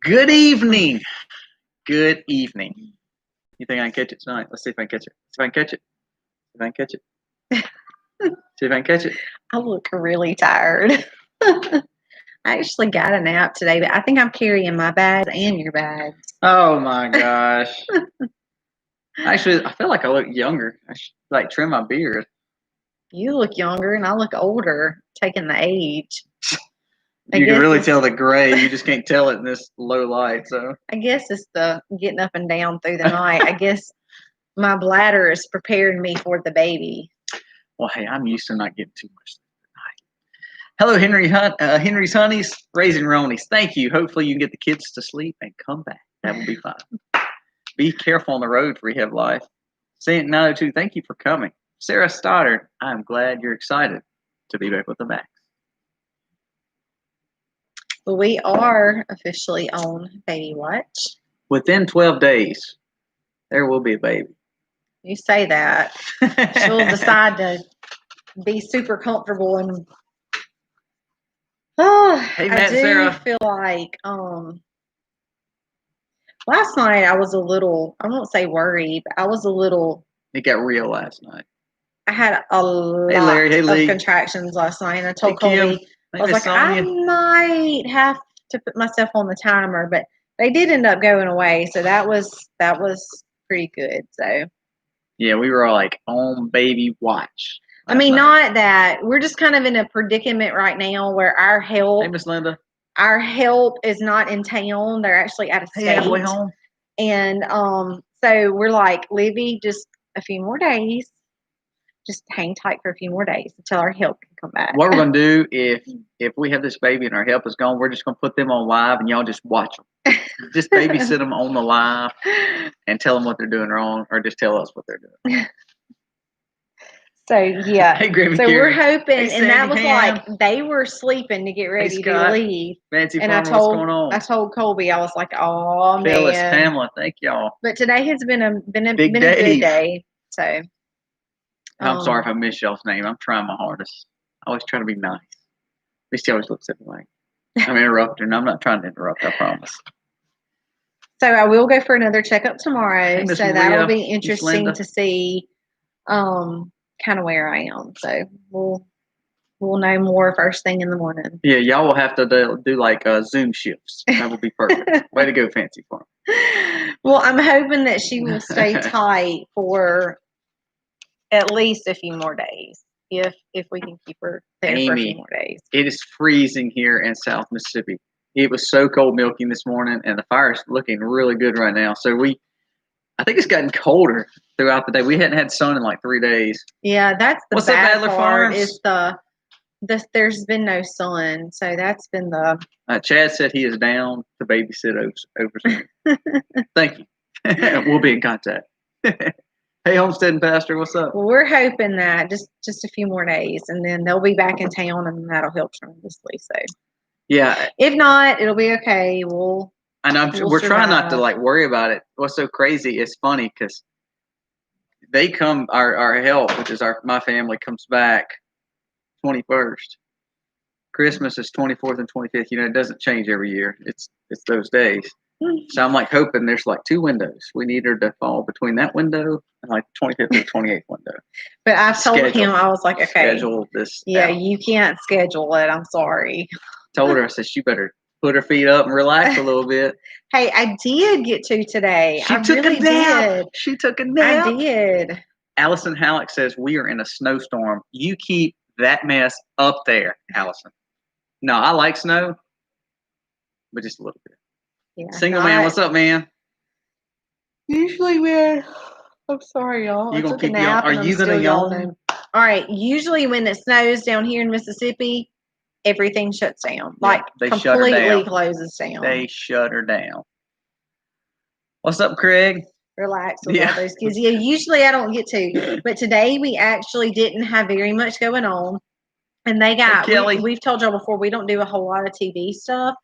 Good evening. Good evening. You think I can catch it tonight? Let's see if I can catch it. See if I can catch it. See if I can catch it. See if I can catch it. I look really tired. I actually got a nap today, but I think I'm carrying my bags and your bags. Oh my gosh. Actually, I feel like I look younger. I should trim my beard. You look younger and I look older, taking the age. You can really tell the gray. You just can't tell it in this low light. So I guess it's the getting up and down through the night. I guess my bladder is preparing me for the baby. Well, hey, I'm used to not getting too much tonight. Hello, Henry's Honeys, Raising Ronies. Thank you. Hopefully you can get the kids to sleep and come back. That will be fun. Be careful on the road, Rehab Life. Saint 902, thank you for coming. Sarah Stoddard, I'm glad you're excited to be back with the Max. We are officially on baby watch. Within 12 days, there will be a baby. You say that. She'll decide to be super comfortable and hey, Matt, I do Sarah. feel like last night I was a little, I won't say worried, but I was a little. It got real last night. I had a lot of contractions last night, and I told Colby, I was like, I might have to put myself on the timer, but they did end up going away, so that was pretty good. So yeah, we were all like on baby watch. I mean, not that we're just kind of in a predicament right now where our help. Hey, Miss Linda. Our help is not in town; they're actually out of state. Halfway home. And so we're like, Livy, just a few more days. Just hang tight for a few more days until our help can come back. What we're gonna do if we have this baby and our help is gone, we're just gonna put them on live and y'all just watch them. Just babysit them on the live and tell them what they're doing wrong, or just tell us what they're doing. So yeah, hey, Gravy so Carrie. we're hoping, hey, and that was like they were sleeping to get ready to leave. Fancy and Farmer, what's going on? I told Colby, I was like, oh Phyllis, man, Pamela, thank y'all. But today has been a good day. So I'm sorry if I missed y'all's name. I'm trying my hardest. I always try to be nice. At least he always looks at me like I'm interrupting. I'm not trying to interrupt, I promise. So I will go for another checkup tomorrow. Hey, so that'll be interesting to see kind of where I am. So we'll know more first thing in the morning. Yeah, y'all will have to do like Zoom shifts. That will be perfect. Way to go, Fancy Farm. Well, I'm hoping that she will stay tight for at least a few more days. If we can keep her there for a few more days. It is freezing here in South Mississippi. It was so cold milking this morning, and the fire is looking really good right now. So I think it's gotten colder throughout the day. We hadn't had sun in like 3 days. Yeah, that's the bad part. Farms? Is there's been no sun, so that's been the. Chad said he is down to babysit over Zoom. Thank you. We'll be in contact. Hey, homesteading pastor, what's up? Well, we're hoping that just a few more days, and then they'll be back in town, and that'll help tremendously. So, yeah. If not, it'll be okay. We're trying not to like worry about it. What's so crazy? It's funny because they come. Our help, which is my family, comes back 21st. Christmas is 24th and 25th. You know, it doesn't change every year. It's those days. So I'm like hoping there's like 2 windows. We need her to fall between that window and like 25th and 28th window. But I told him, I was like, okay, schedule this. Yeah, you can't schedule it. I'm sorry. Told her, I said she better put her feet up and relax a little bit. Hey, I did get to today. She took a nap. She took a nap. I did. Allison Halleck says we are in a snowstorm. You keep that mess up there, Allison. No, I like snow, but just a little bit. Yeah, Single man, what's up, man? Usually, man. I'm sorry, y'all. You gonna keep yawning? Are you gonna yawn? All right. Usually, when it snows down here in Mississippi, everything shuts down. Like completely closes down. They shut her down. What's up, Craig? Relax with all those kids. Yeah, usually I don't get to, but today we actually didn't have very much going on, and they got. Hey, we've told y'all before we don't do a whole lot of TV stuff.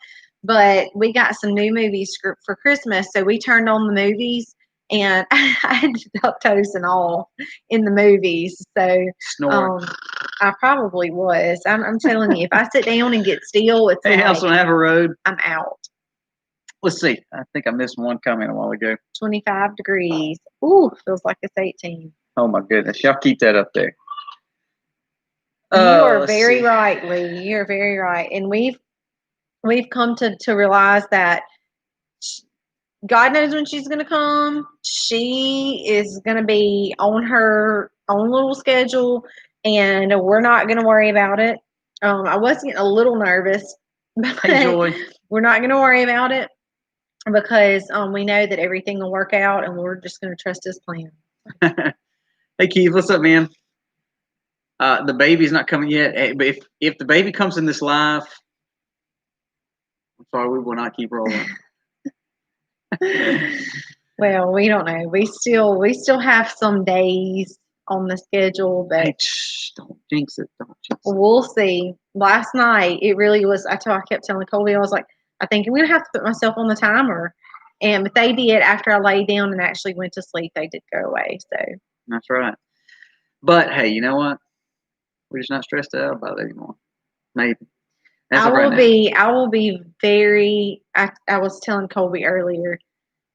But we got some new movies for Christmas, so we turned on the movies, and I ended up toasting all in the movies. So I probably was. I'm telling you, if I sit down and get still, it's House on Haver Road. I'm out. Let's see. I think I missed one comment a while ago. 25 degrees. Ooh, feels like it's 18. Oh my goodness. Y'all keep that up there. You are very right, Lee. You're very right. And we've come to realize that God knows when she's going to come. She is going to be on her own little schedule, and we're not going to worry about it. I was getting a little nervous, but we're not going to worry about it because we know that everything will work out, and we're just going to trust His plan. Hey, Keith, what's up, man? The baby's not coming yet. Hey, but if the baby comes in this live, I'm sorry, we will not keep rolling. Well, we don't know. We still have some days on the schedule, but hey, don't jinx it. Don't jinx it. We'll see. Last night, it really was. I kept telling Colby, I was like, I think I'm gonna have to put myself on the timer. But they did. After I laid down and actually went to sleep, they did go away. So that's right. But hey, you know what? We're just not stressed out about it anymore. Maybe. I will be very. I was telling Colby earlier.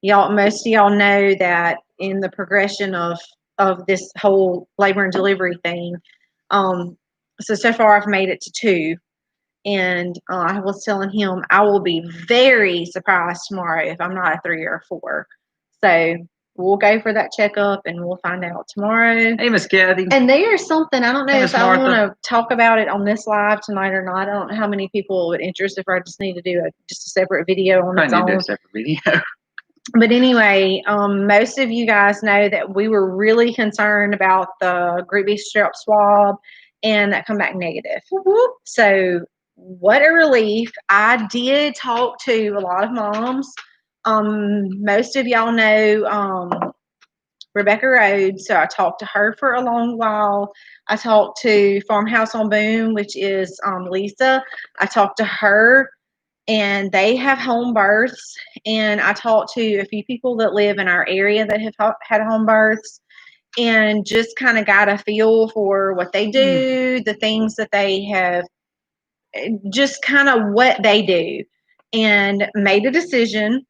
Most of y'all know that in the progression of this whole labor and delivery thing, so far I've made it to 2, and I was telling him I will be very surprised tomorrow if I'm not a 3 or a 4. So we'll go for that checkup and we'll find out tomorrow. Hey, Miss Kathy. And there's something, I don't know if I want to talk about it on this live tonight or not. I don't know how many people would interest if I just need to do just a separate video on its own. I need to do a separate video. But anyway, most of you guys know that we were really concerned about the Group B strep swab, and that come back negative. So what a relief. I did talk to a lot of moms. Most of y'all know Rebecca Rhodes, so I talked to her for a long while. I talked to Farmhouse on Boone, which is Lisa. I talked to her, and they have home births. And I talked to a few people that live in our area that have had home births, and just kind of got a feel for what they do, the things that they have, just kind of what they do, and made a decision.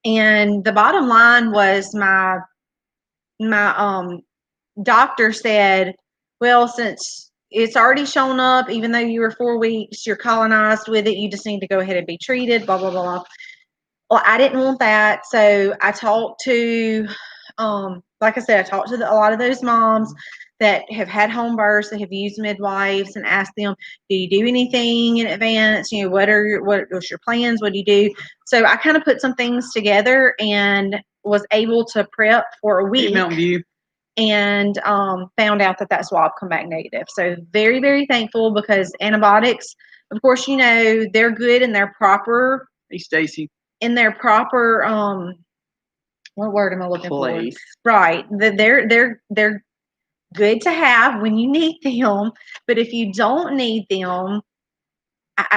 And the bottom line was my doctor said, well, since it's already shown up, even though you were 4 weeks, you're colonized with it, you just need to go ahead and be treated, blah, blah, blah. Well, I didn't want that. So I talked to, like I said, I talked to a lot of those moms that have had home births, that have used midwives, and asked them, do you do anything in advance? You know, what's your plans? What do you do? So I kind of put some things together and was able to prep for a week. Mountain View. And found out that swab come back negative. So very, very thankful, because antibiotics, of course, you know, they're good in their proper. Hey, Stacy. In their proper, what word am I looking for? Right. They're good to have when you need them. But if you don't need them,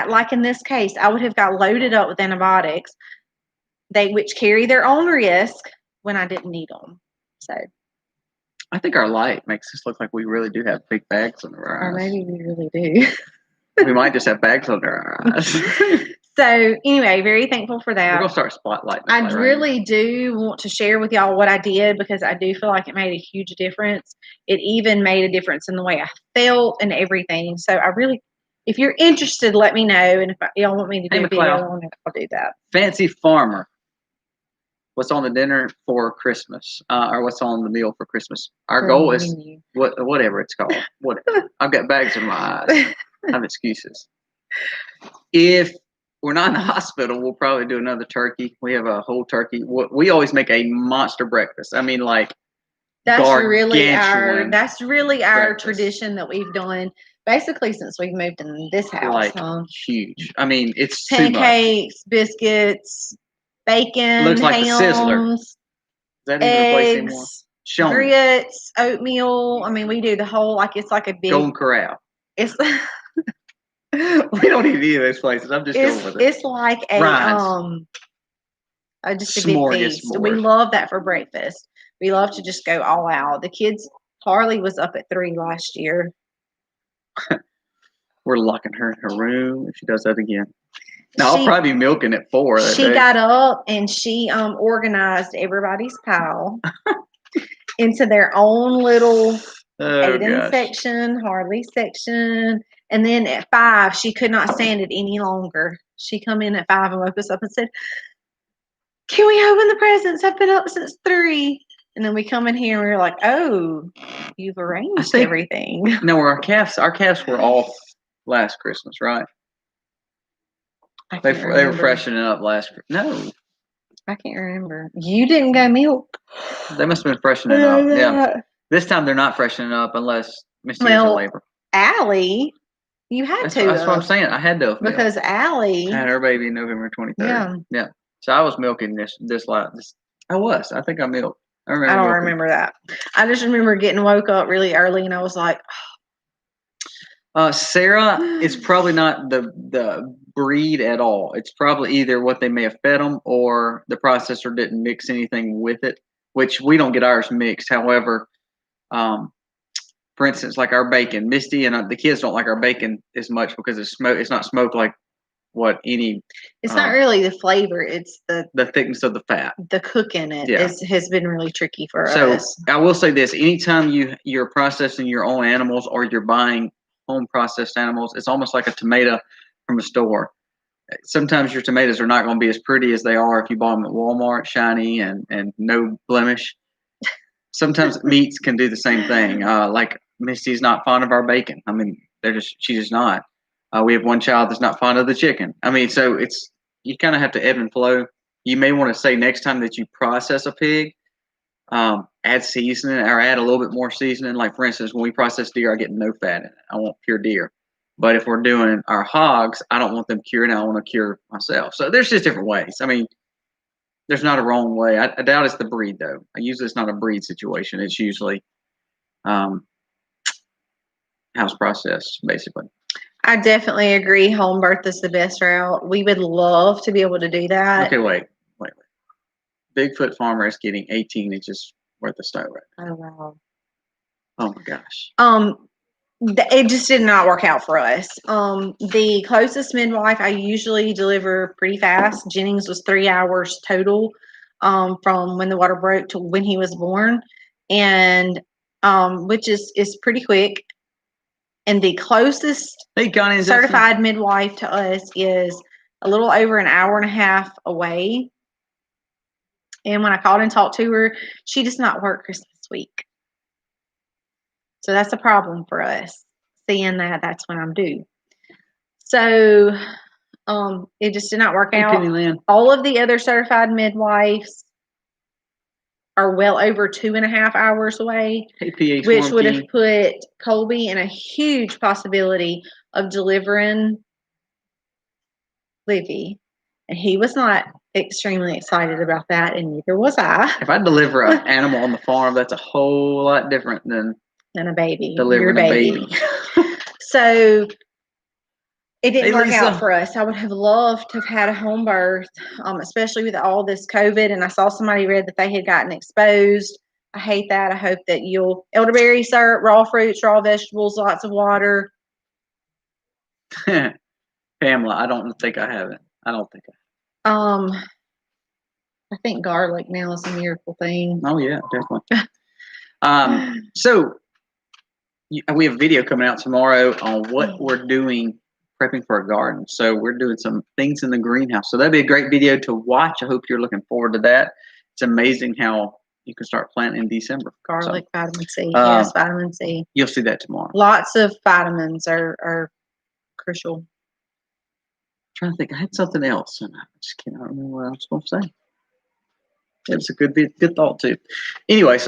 like in this case, I would have got loaded up with antibiotics, which carry their own risk, when I didn't need them. So I think our light makes us look like we really do have big bags under our eyes. Or maybe we really do. We might just have bags under our eyes. So anyway, very thankful for that. We're gonna start spotlighting. I really do want to share with y'all what I did, because I do feel like it made a huge difference. It even made a difference in the way I felt and everything. So I really, if you're interested, let me know. And if y'all want me to do a video on it, I'll do that. Fancy Farmer. What's on the dinner for Christmas, or what's on the meal for Christmas? Our goal is whatever it's called. Whatever. I've got bags in my eyes. I have excuses. If we're not in the hospital, we'll probably do another turkey. We have a whole turkey. We always make a monster breakfast. I mean, like, that's really our tradition that we've done basically since we've moved in this house. Like, huge. I mean, it's pancakes, biscuits, bacon, looks like a sizzler. Is that even a place anymore? Grits, oatmeal. I mean, we do the whole, like, it's like a big Golden Corral. It's we don't need any of those places. I'm just going with it. It's like just a big feast. We love that for breakfast. We love to just go all out. The kids, Harley was up at 3 last year. We're locking her in her room if she does that again. I'll probably be milking at 4 that She day. got up and she organized everybody's pile into their own little Aiden section, Harley section. And then at 5, she could not stand it any longer. She come in at 5 and woke us up and said, "Can we open the presents? I've been up since 3." And then we come in here and we're like, "Oh, you've arranged everything." No, our calves were off last Christmas, right? They were freshening up last. No, I can't remember. You didn't go milk. They must have been freshening up. Yeah. This time they're not freshening up unless Misty is in labor. Allie, you had to. That's what I'm saying. I had to because Allie had her baby November 23rd. Yeah. Yeah. So I was milking this. I was. I think I milked. I don't remember that. I just remember getting woke up really early and I was like, Sarah is probably not the breed at all. It's probably either what they may have fed them or the processor didn't mix anything with it, which we don't get ours mixed. However, for instance, like our bacon, Misty and the kids don't like our bacon as much because it's not smoked like what any. It's not really the flavor; it's the thickness of the fat. The cook in it has been really tricky for us. So I will say this: anytime you're processing your own animals or you're buying home processed animals, it's almost like a tomato from a store. Sometimes your tomatoes are not going to be as pretty as they are if you bought them at Walmart, shiny and no blemish. Sometimes meats can do the same thing. Like Misty's not fond of our bacon. I mean, she's just not. We have one child that's not fond of the chicken. I mean, so you kind of have to ebb and flow. You may want to say next time that you process a pig, add seasoning or add a little bit more seasoning. Like for instance, when we process deer, I get no fat in it. I want pure deer. But if we're doing our hogs, I don't want them cured. I want to cure myself. So there's just different ways. I mean, there's not a wrong way. I doubt it's the breed though. Usually it's not a breed situation. It's usually house processed, basically. I definitely agree. Home birth is the best route. We would love to be able to do that. Okay, wait. Bigfoot farmer is getting 18 inches worth of snow right now. Oh wow. Oh my gosh. It just did not work out for us. The closest midwife I usually deliver pretty fast. Jennings was 3 hours total, from when the water broke to when he was born, and which is pretty quick. And the closest certified midwife to us is a little over an hour and a half away. And when I called and talked to her, she does not work Christmas week. So that's a problem for us, seeing that that's when I'm due. So it just did not work out. All of the other certified midwives are well over 2.5 hours away, which would have put Colby in a huge possibility of delivering Livy. And he was not extremely excited about that, and neither was I. If I deliver an animal on the farm, that's a whole lot different than a baby. Delivering a baby. So it didn't work out for us. I would have loved to have had a home birth, especially with all this COVID. And I saw somebody read that they had gotten exposed. I hate that. I hope that elderberry syrup, raw fruits, raw vegetables, lots of water. Pamela, I don't think I have it. I don't think I think garlic now is a miracle thing. Oh yeah, definitely. So we have a video coming out tomorrow on what we're doing prepping for a garden. So we're doing some things in the greenhouse. So that'd be a great video to watch. I hope you're looking forward to that. It's amazing how you can start planting in December. Garlic, vitamin C. Yes, vitamin C. You'll see that tomorrow. Lots of vitamins are crucial. I'm trying to think. I had something else, and I just cannot remember what I was going to say. It was a good thought too. Anyways,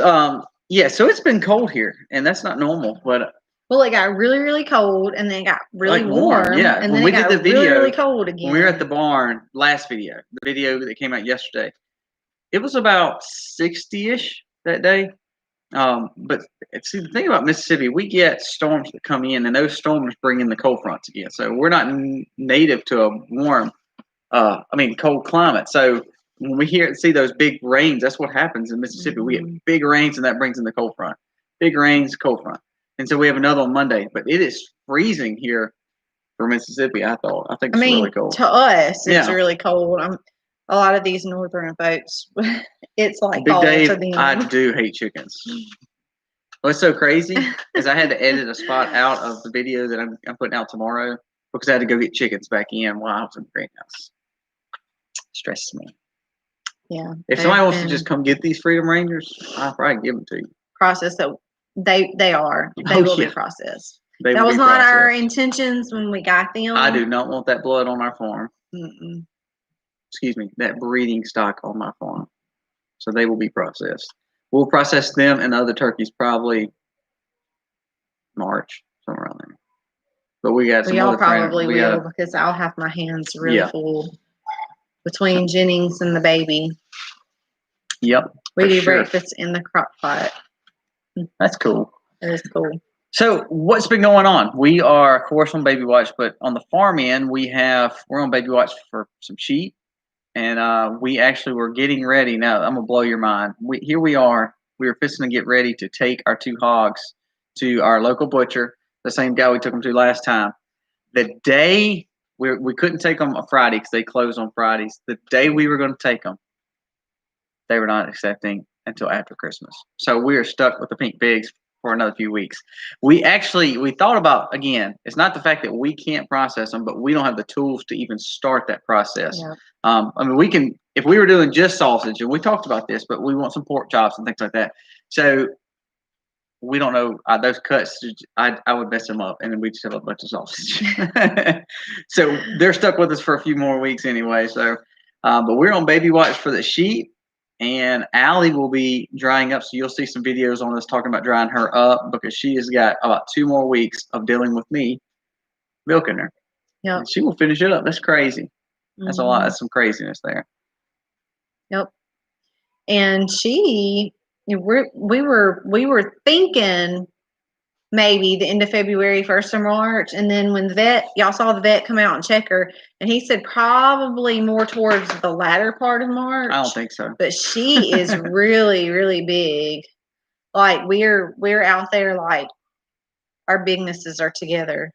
yeah. So it's been cold here, and that's not normal, but. Well, it got really, really cold, and then it got really warm. Yeah, and then it got really, really cold again. When we were at the barn, the video that came out yesterday, it was about 60-ish that day. But see, the thing about Mississippi, we get storms that come in, and those storms bring in the cold fronts again. So we're not native to a cold climate. So when we see those big rains, that's what happens in Mississippi. We get big rains, and that brings in the cold front. Big rains, cold front. And so we have another on Monday, but it is freezing here for Mississippi. I think it's really cold. To us, it's really cold. A lot of these northern folks, it's like Big fall Dave, to them. I do hate chickens. What's so crazy is I had to edit a spot out of the video that I'm putting out tomorrow because I had to go get chickens back in while I was in the greenhouse. Stresses me. Yeah. If somebody wants to just come get these Freedom Rangers, I'll probably give them to you. Process that they will be processed. That was not our intentions when we got them. I do not want that blood on our farm. Mm-mm. Excuse me, that breeding stock on my farm. So they will be processed. We'll process them and other turkeys probably March, somewhere around there. But we got some other probably will because I'll have my hands really full between Jennings and the baby. Yep. We do breakfast in the crock pot. That's cool. That is cool. So what's been going on? We are, of course, on baby watch, but on the farm end, we're on baby watch for some sheep, and we actually were getting ready. Now I'm gonna blow your mind. Here we are. We were fixing to get ready to take our 2 hogs to our local butcher, the same guy we took them to last time. The day we couldn't take them on Friday because they close on Fridays. The day we were going to take them, they were not accepting until after Christmas. So we are stuck with the pink pigs for another few weeks. We thought about, again, it's not the fact that we can't process them, but we don't have the tools to even start that process. Yeah. I mean, we can, if we were doing just sausage, and we talked about this, but we want some pork chops and things like that. So we don't know those cuts. I would mess them up, and then we just have a bunch of sausage. So they're stuck with us for a few more weeks anyway. So, but we're on baby watch for the sheep. And Allie will be drying up, so you'll see some videos on us talking about drying her up because she has got about 2 more weeks of dealing with me milking her. Yeah, she will finish it up. That's crazy. That's a lot. That's some craziness there. Yep. And we were thinking maybe the end of February, 1st of March. And then when y'all saw the vet come out and check her, and he said probably more towards the latter part of March. I don't think so. But she is really, really big. Like we're out there, like our bignesses are together.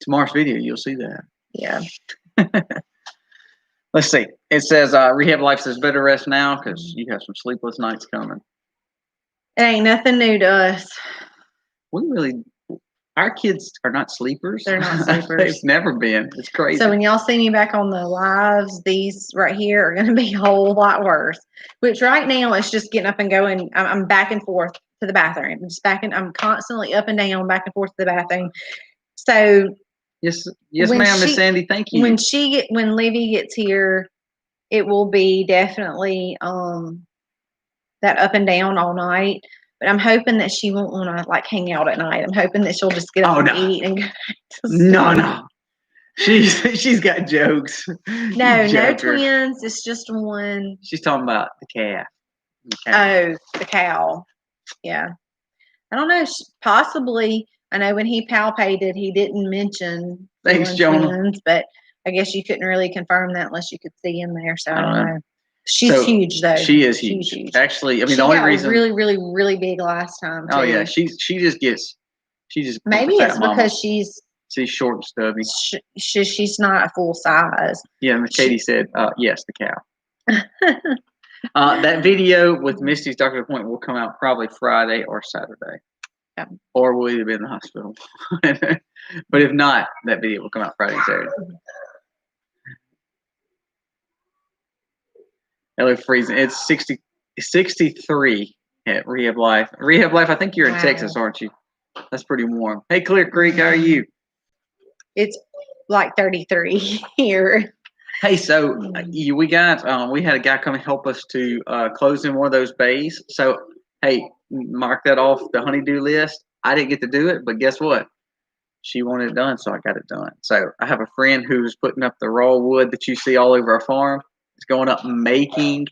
Tomorrow's video, you'll see that. Yeah. Let's see. It says Rehab Life says better rest now because you have some sleepless nights coming. It ain't nothing new to us. Our kids are not sleepers. They're not sleepers. They've never been. It's crazy. So when y'all see me back on the lives, these right here are going to be a whole lot worse. Which right now it's just getting up and going. I'm back and forth to the bathroom. I'm constantly up and down, back and forth to the bathroom. So yes, ma'am, Miss Sandy. Thank you. When Livy gets here, it will be definitely that up and down all night. But I'm hoping that she won't want to like hang out at night. I'm hoping that she'll just get up and eat and go back to sleep. No. She's got jokes. No twins. It's just one. She's talking about the calf. Oh, the cow. Yeah. I don't know. Possibly. I know when he palpated, he didn't mention twins, but I guess you couldn't really confirm that unless you could see him there. So I don't know. She's huge though. She is huge. Actually, I mean, the only reason really, really, really big last time. Too. Oh yeah, she just maybe it's because she's short and stubby. She's not a full size. Yeah, and Katie said, yes, the cow. That video with Misty's doctor's appointment will come out probably Friday or Saturday. Yeah. Or we'll either be in the hospital. But if not, that video will come out Friday and Saturday. Hello, freezing. It's 63 at Rehab Life. Rehab Life, I think you're in Texas, aren't you? That's pretty warm. Hey, Clear Creek, how are you? It's like 33 here. Hey, so we had a guy come and help us to close in one of those bays. So, hey, mark that off the honeydew list. I didn't get to do it, but guess what? She wanted it done, so I got it done. So I have a friend who's putting up the raw wood that you see all over our farm. It's going up making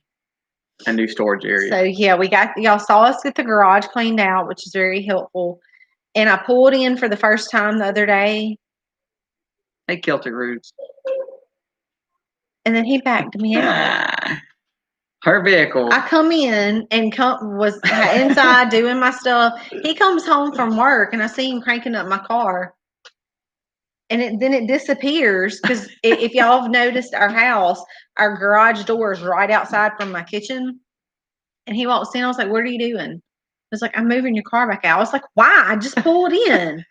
a new storage area. So yeah, y'all saw us get the garage cleaned out, which is very helpful. And I pulled in for the first time the other day. Hey, Celtic Roots. And then he backed me out. Her vehicle. I come in and was inside doing my stuff. He comes home from work and I see him cranking up my car. and then it disappears because if y'all have noticed our house, our garage door is right outside from my kitchen. And he walks in. I was like, "What are you doing?" I was like, "I'm moving your car back out." I was like, "Why?" I just pulled in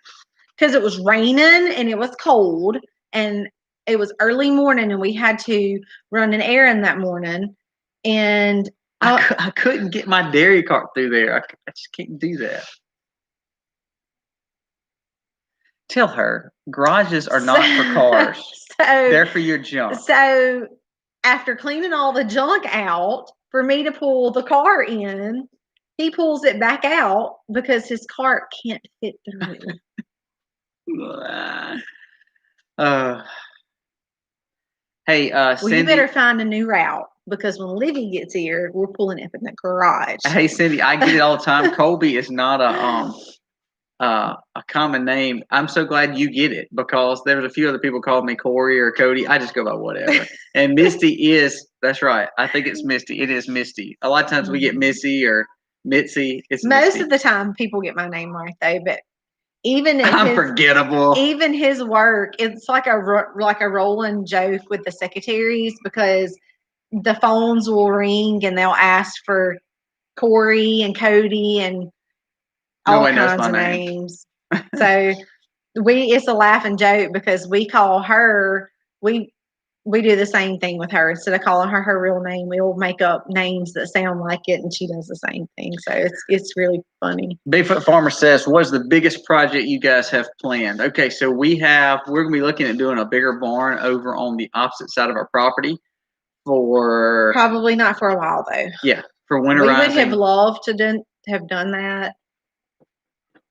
because it was raining and it was cold and it was early morning and we had to run an errand that morning. And I couldn't get my dairy cart through there. I just can't do that. Tell her garages are not for cars. They're for your junk. So after cleaning all the junk out for me to pull the car in, he pulls it back out because his cart can't fit through. Hey, well, Cindy, you better find a new route because when Livy gets here, we're pulling up in the garage. Hey, Cindy, I get it all the time. Colby is not a common name. I'm so glad you get it because there was a few other people called me Corey or Cody. I just go by whatever. And Misty that's right. I think it's Misty. It is Misty. A lot of times we get Missy or Mitzi. It's most Misty. of the time people get my name right though, but even I'm forgettable. Even his work, it's like a rolling joke with the secretaries because the phones will ring and they'll ask for Corey and Cody and all kinds of names. So it's a laughing joke because we call her we do the same thing with her. Instead of calling her real name, we'll make up names that sound like it, and she does the same thing. So it's really funny. Bigfoot Farmer says, "What's the biggest project you guys have planned?" Okay, so we're gonna be looking at doing a bigger barn over on the opposite side of our property for probably not for a while though. Yeah, for winterizing. We would have loved to have done that,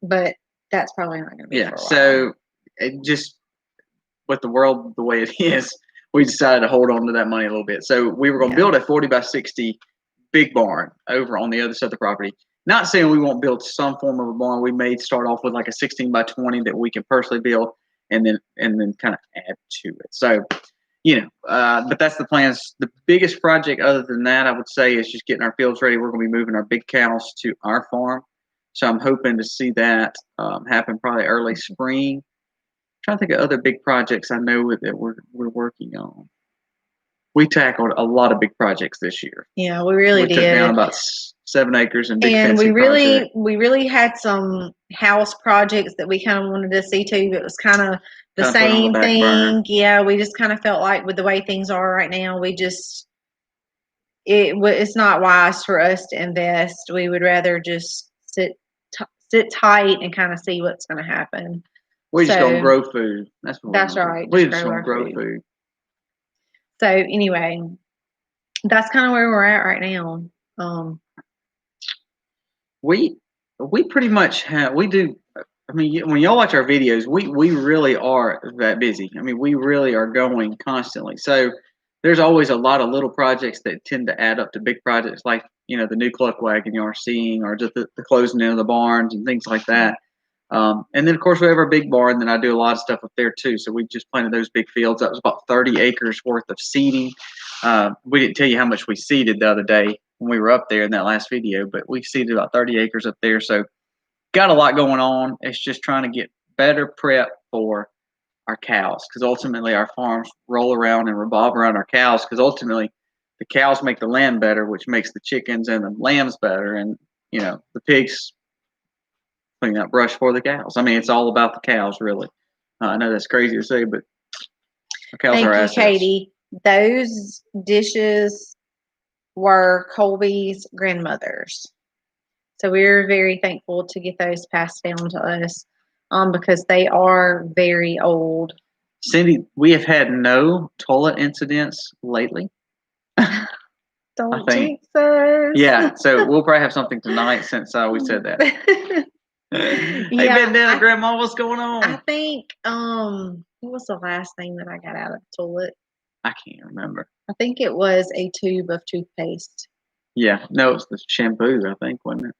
but that's probably not going to be. Yeah, for a while. So it just with the world the way it is, we decided to hold on to that money a little bit. So we were going to build a 40 by 60 big barn over on the other side of the property. Not saying we won't build some form of a barn. We may start off with like a 16 by 20 that we can personally build, and then kind of add to it. So, but that's the plans. The biggest project other than that, I would say, is just getting our fields ready. We're going to be moving our big cows to our farm. So I'm hoping to see that happen probably early spring. Trying to think of other big projects I know that we're working on. We tackled a lot of big projects this year. Yeah, we really did. We took down about 7 acres and big and fencing we really had some house projects that we kind of wanted to see too. But it was kind of the same thing. Burner. Yeah, we just kind of felt like with the way things are right now, it's not wise for us to invest. We would rather just sit tight and kind of see what's going to happen. We're just going to grow food. That's right. We're just going to grow food. So anyway, that's kind of where we're at right now. We pretty much we do. I mean, when y'all watch our videos, we really are that busy. I mean, we really are going constantly. So there's always a lot of little projects that tend to add up to big projects, like the new cluck wagon you are seeing, or just the closing in of the barns and things like that. And then of course we have our big barn. Then I do a lot of stuff up there too. So we just planted those big fields. That was about 30 acres worth of seeding. We didn't tell you how much we seeded the other day when we were up there in that last video, but we seeded about 30 acres up there. So got a lot going on. It's just trying to get better prep for our cows, because ultimately our farms roll around and revolve around our cows, because ultimately the cows make the land better, which makes the chickens and the lambs better, and the pigs clean that brush for the cows. I mean, it's all about the cows, really. I know that's crazy to say, but our cows are assets. Thank you, Katie. Those dishes were Colby's grandmother's. So we're very thankful to get those passed down to us because they are very old. Cindy, we have had no toilet incidents lately. Don't jinx us. Yeah, so we'll probably have something tonight since we said that. Hey, Bandana, Grandma, what's going on? I think, what was the last thing that I got out of the toilet? I can't remember. I think it was a tube of toothpaste. Yeah, no, it's the shampoo, I think, wasn't it?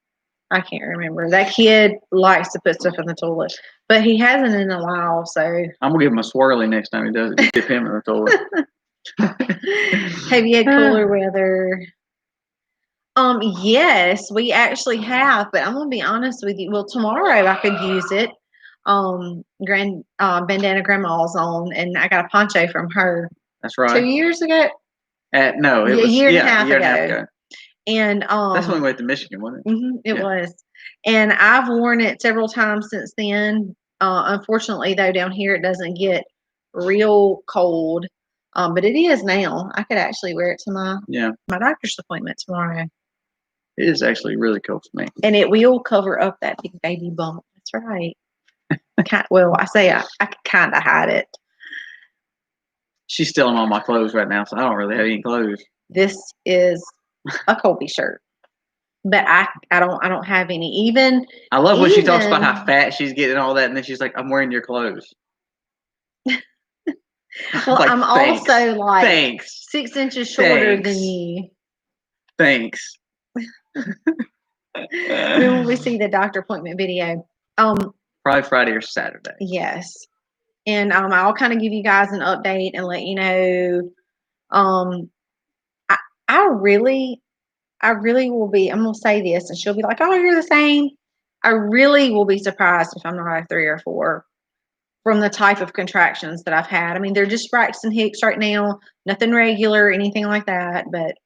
I can't remember. That kid likes to put stuff in the toilet, but he hasn't in a while, so. I'm going to give him a swirly next time he does it. Dip him in the toilet. Have you had cooler weather? Yes, we actually have, but I'm going to be honest with you. Well, tomorrow I could use it. bandana grandma's on, and I got a poncho from her. That's right. 2 years ago. No, it was a year and a half ago. And that's when we went to Michigan, wasn't it? It was. And I've worn it several times since then. Unfortunately, though, down here it doesn't get real cold. But it is now. I could actually wear it to my doctor's appointment tomorrow. It is actually really cool for me. And it will cover up that big baby bump. That's right. Well, I say I can kind of hide it. She's stealing all my clothes right now, so I don't really have any clothes. This is a Colby shirt, but I don't have any. Even I love when she talks about how fat she's getting and all that, and then she's like, "I'm wearing your clothes." Well, like, I'm also like 6 inches shorter than you. Thanks. When we see the doctor appointment video? Probably Friday or Saturday. Yes. And I'll kind of give you guys an update and let you know. I really will be. I'm gonna say this, and she'll be like, "Oh, you're the same." I really will be surprised if I'm not a 3 or 4 from the type of contractions that I've had. I mean, they're just Braxton Hicks right now, nothing regular, anything like that. But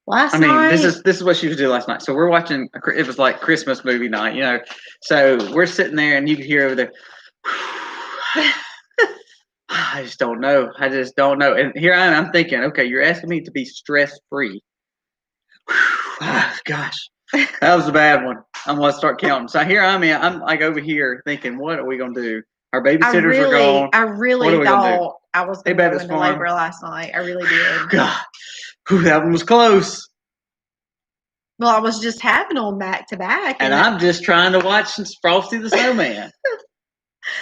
last night, this is what she was doing last night. So we're watching. It was like Christmas movie night, you know. So we're sitting there, and you can hear over there. I just don't know. And here I am. I'm thinking, okay, you're asking me to be stress free. Gosh, that was a bad one. I'm gonna start counting. So here I'm like over here thinking, what are we gonna do? Our babysitters are gone. I really thought I was going to go into labor last night. I really did. God, that one was close. Well, I was just having them back to back, and I'm just trying to watch Frosty the Snowman.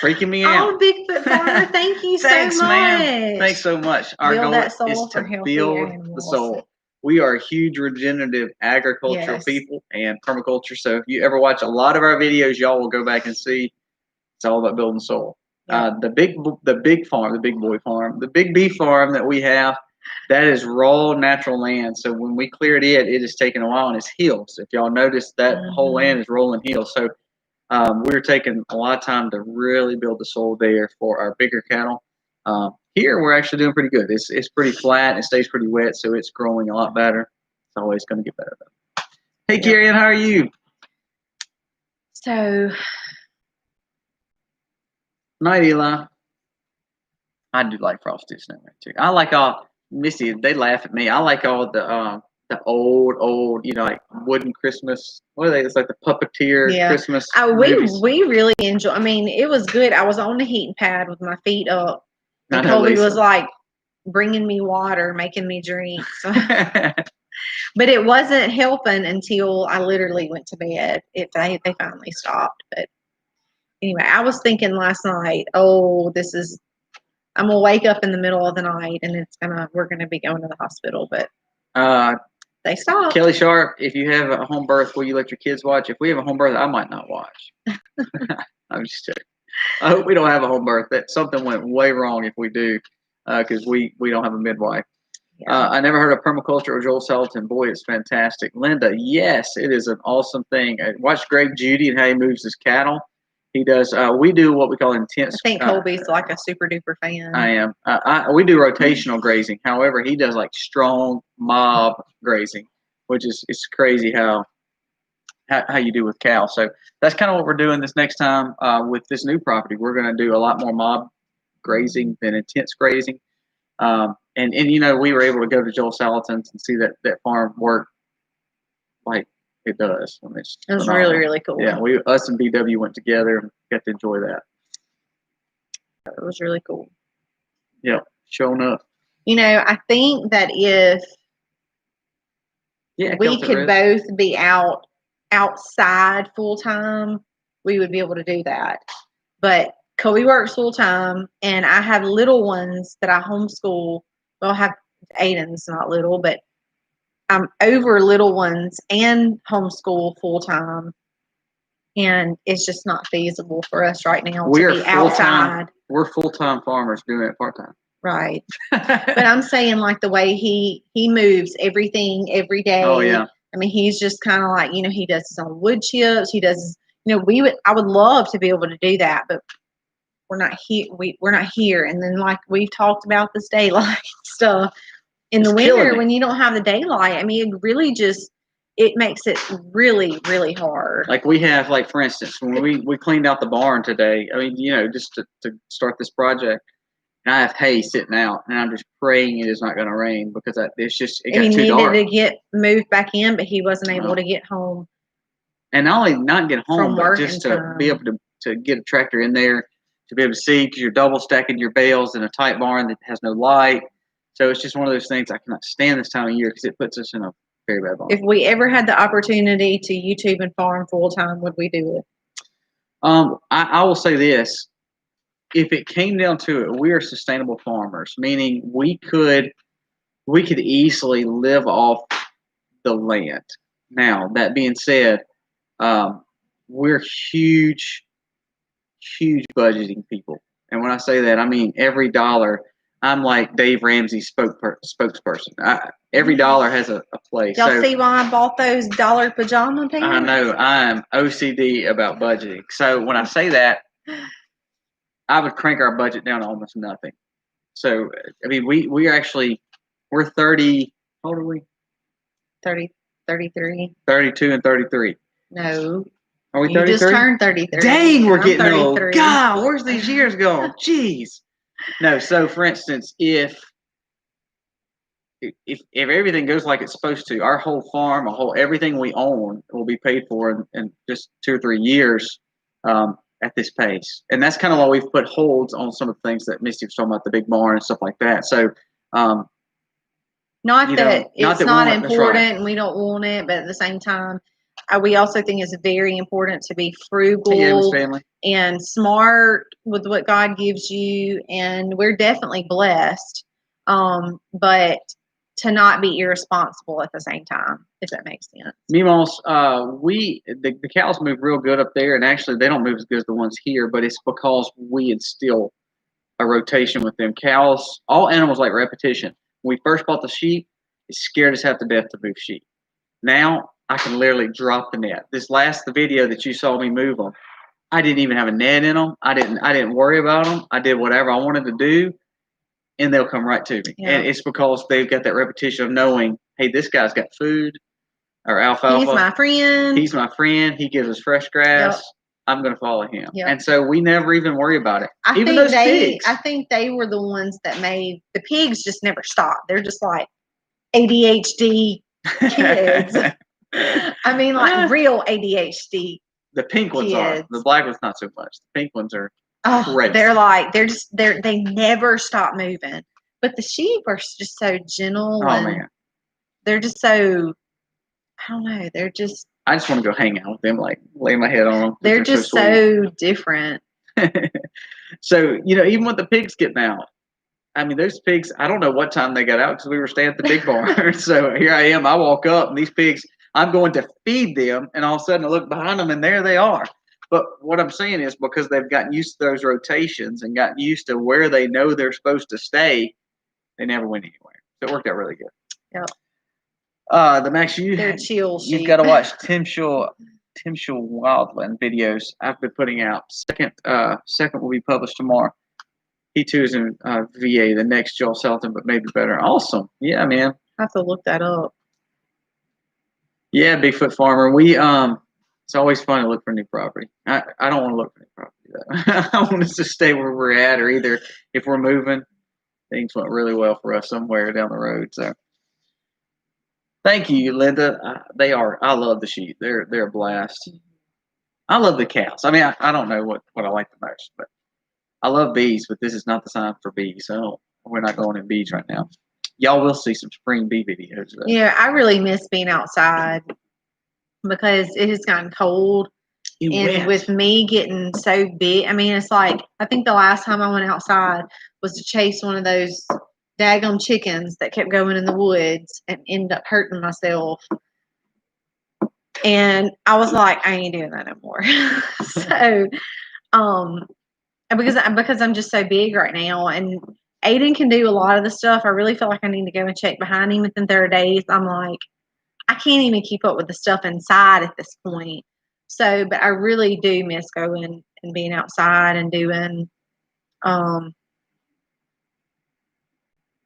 Freaking me out. Oh, Bigfoot Farmer, thank you so much. Ma'am. Thanks so much. Our goal is to build the soul. We are huge regenerative agricultural people and permaculture. So if you ever watch a lot of our videos, y'all will go back and see it's all about building soul. Yeah. The big farm, the big boy farm, the big beef farm that we have, that is raw natural land. So when we cleared it has taken a while, and it's hills. If y'all notice, that whole land is rolling hills. So we're taking a lot of time to really build the soil there for our bigger cattle. Here we're actually doing pretty good. It's pretty flat. It stays pretty wet, so it's growing a lot better. It's always going to get better though. Hey, Carrie Ann, how are you? So, night, Eli. I do like Frosty Snowman too. I like all Missy. They laugh at me. I like all the old, you know, like wooden Christmas. What are they? It's like the puppeteer Christmas. We really enjoy. I mean, it was good. I was on the heating pad with my feet up. And Colby was like bringing me water, making me drink. So. But it wasn't helping until I literally went to bed. They finally stopped. But anyway, I was thinking last night, I'm gonna wake up in the middle of the night and we're gonna be going to the hospital. But they stopped. Kelly Sharp, if you have a home birth, will you let your kids watch? If we have a home birth, I might not watch. I'm just joking. I hope we don't have a home birth. That something went way wrong if we do, because we don't have a midwife. Yeah. I never heard of permaculture or Joel Salatin. Boy, it's fantastic. Linda, yes, it is an awesome thing. Watch Greg Judy and how he moves his cattle. He does. We do what we call intense. I think Colby's like a super duper fan. I am. We do rotational grazing. However, he does like strong mob grazing, which is it's crazy how you do with cows. So that's kind of what we're doing this next time with this new property. We're going to do a lot more mob grazing than intense grazing. And you know, we were able to go to Joel Salatin's and see that farm work like it does. I mean, it was really, really cool. Yeah, us and BW went together and got to enjoy that. It was really cool. Yeah, showing up. You know, I think that if we could both be outside full time, we would be able to do that. But Colby works full time, and I have little ones that I homeschool. Well, I have Aiden's not little, but I'm over little ones and homeschool full time, and it's just not feasible for us right now to be outside. We're full time farmers doing it part time. Right. But I'm saying like the way he moves everything every day. Oh yeah. I mean, he's just kind of like, you know, he does his own wood chips. He does, I would love to be able to do that, but we're not here. We're not here. And then like we've talked about this daylight stuff in the winter when you don't have the daylight. I mean, it makes it really, really hard. Like we have, like for instance, when we cleaned out the barn today, I mean, just to start this project, and I have hay sitting out, and I'm just praying it is not going to rain because it got too dark. He needed to get moved back in, but he wasn't able to get home. And not only not get home, but just to be able to get a tractor in there, to be able to see, because you're double stacking your bales in a tight barn that has no light. So it's just one of those things I cannot stand this time of year because it puts us in a very bad barn. If we ever had the opportunity to YouTube and farm full time, would we do it? I will say this. If it came down to it, we are sustainable farmers, meaning we could easily live off the land. Now, that being said, we're huge budgeting people. And when I say that, I mean every dollar. I'm like Dave Ramsey's spokesperson. Every dollar has a place. Y'all see why I bought those dollar pajama pants? I know. I'm OCD about budgeting. So when I say that, I would crank our budget down to almost nothing. So, I mean, we're 30, how old are we? 30, 33. 32 and 33. No. Are we 33? You just turned 33. Dang, we're getting old. God, where's these years going? Jeez. No, so for instance, if everything goes like it's supposed to, our whole farm, everything we own will be paid for in just 2 or 3 years at this pace. And that's kind of why we've put holds on some of the things that Misty was talking about, the big barn and stuff like that. So, not that it's not important and we don't want it, but at the same time, we also think it's very important to be frugal and smart with what God gives you. And we're definitely blessed, but to not be irresponsible at the same time, if that makes sense. Mimos, the cows move real good up there, and actually they don't move as good as the ones here, but it's because we instill a rotation with them. Cows, all animals like repetition. When we first bought the sheep, it scared us half to death to move sheep. Now I can literally drop the net. The video that you saw me move them, I didn't even have a net in them. I didn't worry about them. I did whatever I wanted to do, and they'll come right to me. Yeah. And it's because they've got that repetition of knowing, hey, this guy's got food or alfalfa. He's my friend. He's my friend. He gives us fresh grass. Yep. I'm going to follow him. Yep. And so we never even worry about it. I think they were the ones that made the pigs just never stop. They're just like ADHD kids. I mean, like real ADHD. The pink ones are. The black ones not so much. The pink ones are. Oh, crazy. They never stop moving. But the sheep are just so gentle. Oh man. They're just so. I don't know. They're just. I just want to go hang out with them, like lay my head on them. They're just so different. So even with the pigs getting out, I mean, those pigs. I don't know what time they got out because we were staying at the big barn. So here I am. I walk up, and these pigs. I'm going to feed them, and all of a sudden I look behind them, and there they are. But what I'm saying is because they've gotten used to those rotations and gotten used to where they know they're supposed to stay, they never went anywhere. So it worked out really good. Yep. The Max, they're chill sheep. You've got to watch Tim Shaw Wildland videos I've been putting out. Second will be published tomorrow. He too is in VA, the next Joel Selton, but maybe better. Awesome. Yeah, man. I have to look that up. Yeah, Bigfoot farmer. It's always fun to look for new property. I don't want to look for new property though. I want us to stay where we're at, or either if we're moving, things went really well for us somewhere down the road. So, thank you, Linda. I love the sheep. They're a blast. I love the cows. I mean, I don't know what I like the most, but I love bees. But this is not the time for bees, so we're not going in bees right now. Y'all will see some spring bee videos. Though. Yeah, I really miss being outside because it has gotten cold. And with me getting so big, I mean, it's like, I think the last time I went outside was to chase one of those daggum chickens that kept going in the woods and ended up hurting myself. And I was like, I ain't doing that no more. So, because I'm just so big right now, and Aiden can do a lot of the stuff. I really feel like I need to go and check behind him within 30 days. I'm like, I can't even keep up with the stuff inside at this point. So, but I really do miss going and being outside and doing,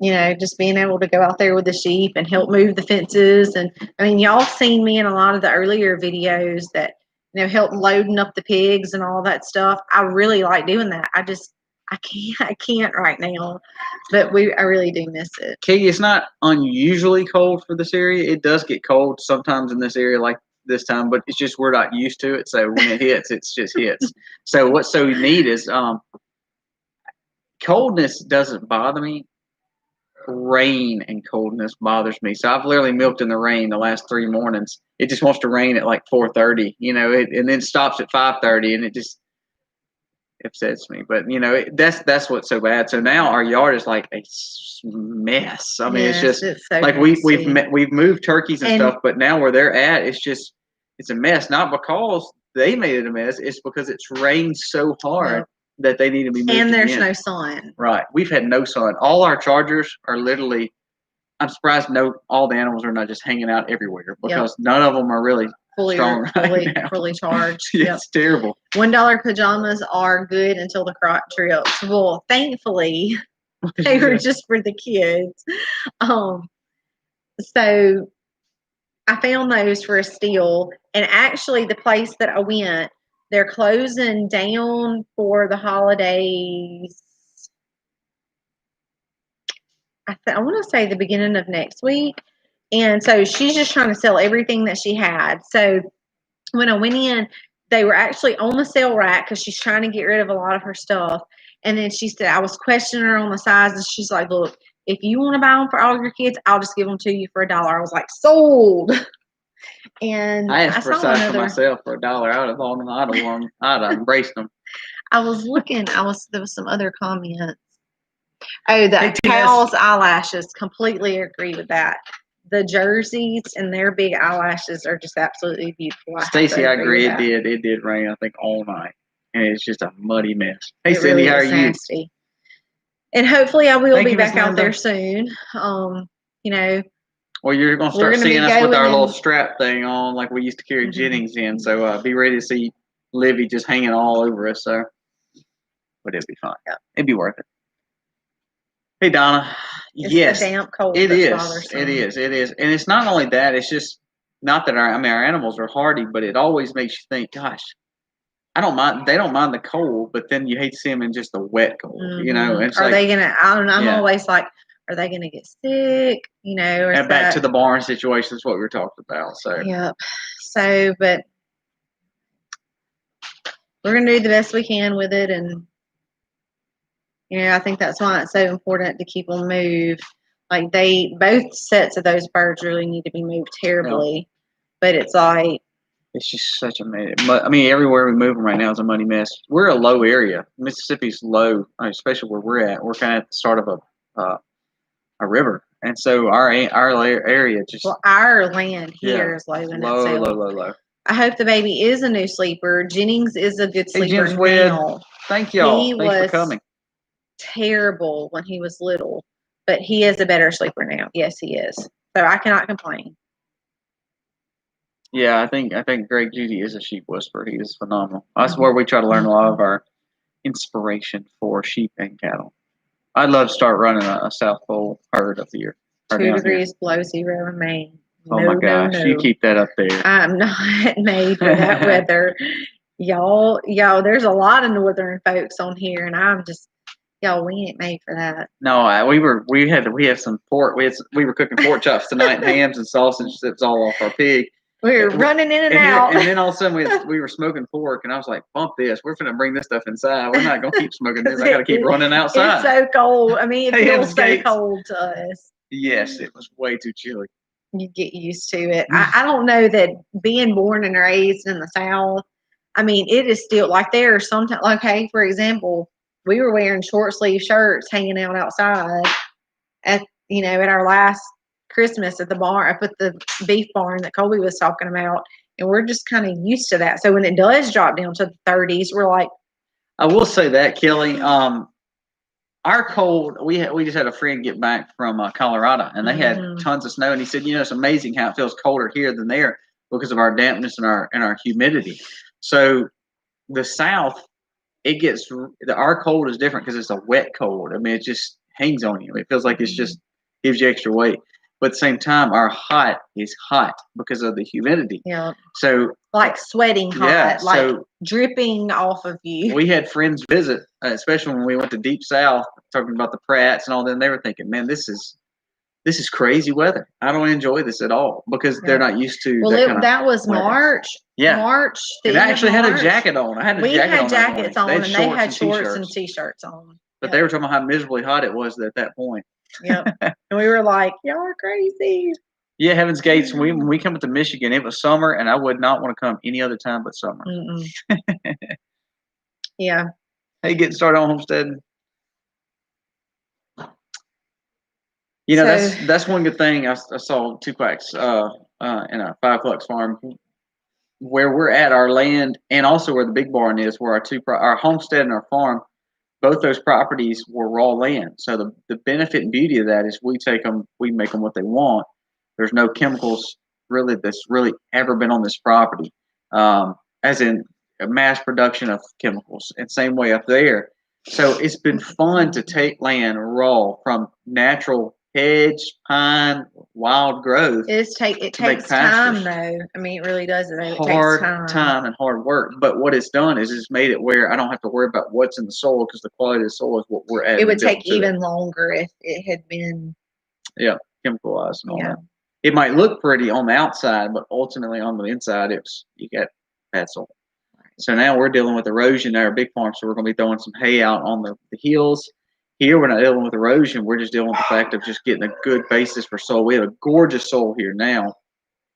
just being able to go out there with the sheep and help move the fences. And I mean, y'all seen me in a lot of the earlier videos that, help loading up the pigs and all that stuff. I really like doing that. I can't right now, but I really do miss it. Katie, it's not unusually cold for this area. It does get cold sometimes in this area like this time, but it's just we're not used to it. So when it hits, it's just hits. So what's so neat is coldness doesn't bother me. Rain and coldness bothers me. So I've literally milked in the rain the last 3 mornings. It just wants to rain at like 4:30, and then stops at 5:30, and it just upsets me. But that's what's so bad. So now our yard is like a mess. I mean, it's so like we've moved turkeys and stuff, but now where they're at, it's a mess. Not because they made it a mess. It's because it's rained so hard that they need to be moved. And there's no sun. Right. We've had no sun. All our chargers are literally. I'm surprised all the animals are not just hanging out everywhere because none of them are really strong fully charged. It's terrible. $1 pajamas are good until the crop trips. Well, thankfully, they were just for the kids. So I found those for a steal, and actually, the place that I went, they're closing down for the holidays. I want to say the beginning of next week. And so she's just trying to sell everything that she had. So when I went in, they were actually on the sale rack because she's trying to get rid of a lot of her stuff. And then she said, I was questioning her on the sizes. She's like, look, if you want to buy them for all your kids, I'll just give them to you for $1. I was like, sold. And I asked for a size for myself for $1. I would have embraced them. I was looking, there was some other comments. Oh, the cow's eyelashes, completely agree with that. The jerseys and their big eyelashes are just absolutely beautiful. Stacey, I agree. It did rain, I think, all night. And it's just a muddy mess. Hey, Cindy, how are you? Nasty. And hopefully I will be back out there soon. Well, you're going to start seeing us with our little strap thing on like we used to carry Jennings in. So be ready to see Livy just hanging all over us. So, but it'll be fun. Yeah, it'd be worth it. Hey, Donna. It's the damp cold. It is. And it's not only that. It's just not that our animals are hardy, but it always makes you think, gosh, I don't mind. They don't mind the cold, but then you hate to see them in just the wet cold. It's are they gonna? I don't know. I'm always like, are they gonna get sick? And back to the barn situation is what we were talking about. So yep. So, but we're gonna do the best we can with it, and I think that's why it's so important to keep them moved. Like both sets of those birds really need to be moved terribly, but it's like. It's just such a mess. I mean, everywhere we move them right now is a muddy mess. We're a low area. Mississippi's low, especially where we're at. We're kind of at the start of a river, and so our area just. Well, our land here is low in itself. Low. I hope the baby is a new sleeper. Jennings is a good sleeper now. Thank y'all. Thanks for coming. Terrible when he was little, but he is a better sleeper now. Yes, he is. So I cannot complain. Yeah, I think Greg Judy is a sheep whisperer. He is phenomenal. That's where we try to learn a lot of our inspiration for sheep and cattle. I'd love to start running a South Pole herd of the year. 2 degrees below zero in Maine. Oh my gosh, you keep that up there. I'm not made for that weather. Y'all, there's a lot of northern folks on here, and I'm just, we ain't made for that. No, we had some pork. We were cooking pork chops tonight, and hams and sausage. It was all off our pig. We were running in and out. And then all of a sudden we were smoking pork, and I was like, bump this. We're going to bring this stuff inside. We're not going to keep smoking this. I got to keep running outside. It's so cold. I mean, it feels so cold to us. Yes, it was way too chilly. You get used to it. I don't know that being born and raised in the South, I mean, it is still like there are sometimes, like, hey, for example, we were wearing short sleeve shirts hanging out outside at our last Christmas at the barn, up at the beef barn that Colby was talking about, and we're just kind of used to that. So when it does drop down to the 30s, we're like, I will say that, Kelly, our cold, we just had a friend get back from Colorado, and they had tons of snow, and he said, it's amazing how it feels colder here than there, because of our dampness and our humidity. So the South, our cold is different because it's a wet cold. I mean, it just hangs on you. It feels like it's just gives you extra weight. But at the same time, our hot is hot because of the humidity. Yeah. So like sweating hot, yeah, like so dripping off of you. We had friends visit, especially when we went to Deep South, talking about the Pratts and all that. And they were thinking, man, this is crazy weather. I don't enjoy this at all because they're not used to. Well, that was weather. March. Yeah, March. And I actually had a jacket on. I had a we jacket had on jackets on, and they had shorts and t-shirts on. But they were talking about how miserably hot it was at that point. Yep. And we were like, y'all are crazy. Yeah, Heaven's Gates. When we come to Michigan, it was summer, and I would not want to come any other time but summer. Yeah. Hey, getting started on homesteading. You know, that's one good thing. I saw Tupac's in a 5 Flux farm where we're at, our land, and also where the big barn is, where our homestead and our farm, both those properties were raw land. So the benefit and beauty of that is we make them what they want. There's no chemicals really that's really ever been on this property, as in a mass production of chemicals. And same way up there. So it's been fun to take land raw from natural hedge, pine, wild growth. It takes time, though. I mean, it really does. It takes time and hard work. But what it's done is it's made it where I don't have to worry about what's in the soil because the quality of the soil is what we're adding. It would take even longer if it had been chemicalized and all that. It might look pretty on the outside, but ultimately on the inside, you got bad soil. So now we're dealing with erosion at our big farm, so we're going to be throwing some hay out on the hills. Here, we're not dealing with erosion. We're just dealing with the fact of just getting a good basis for soil. We have a gorgeous soil here now,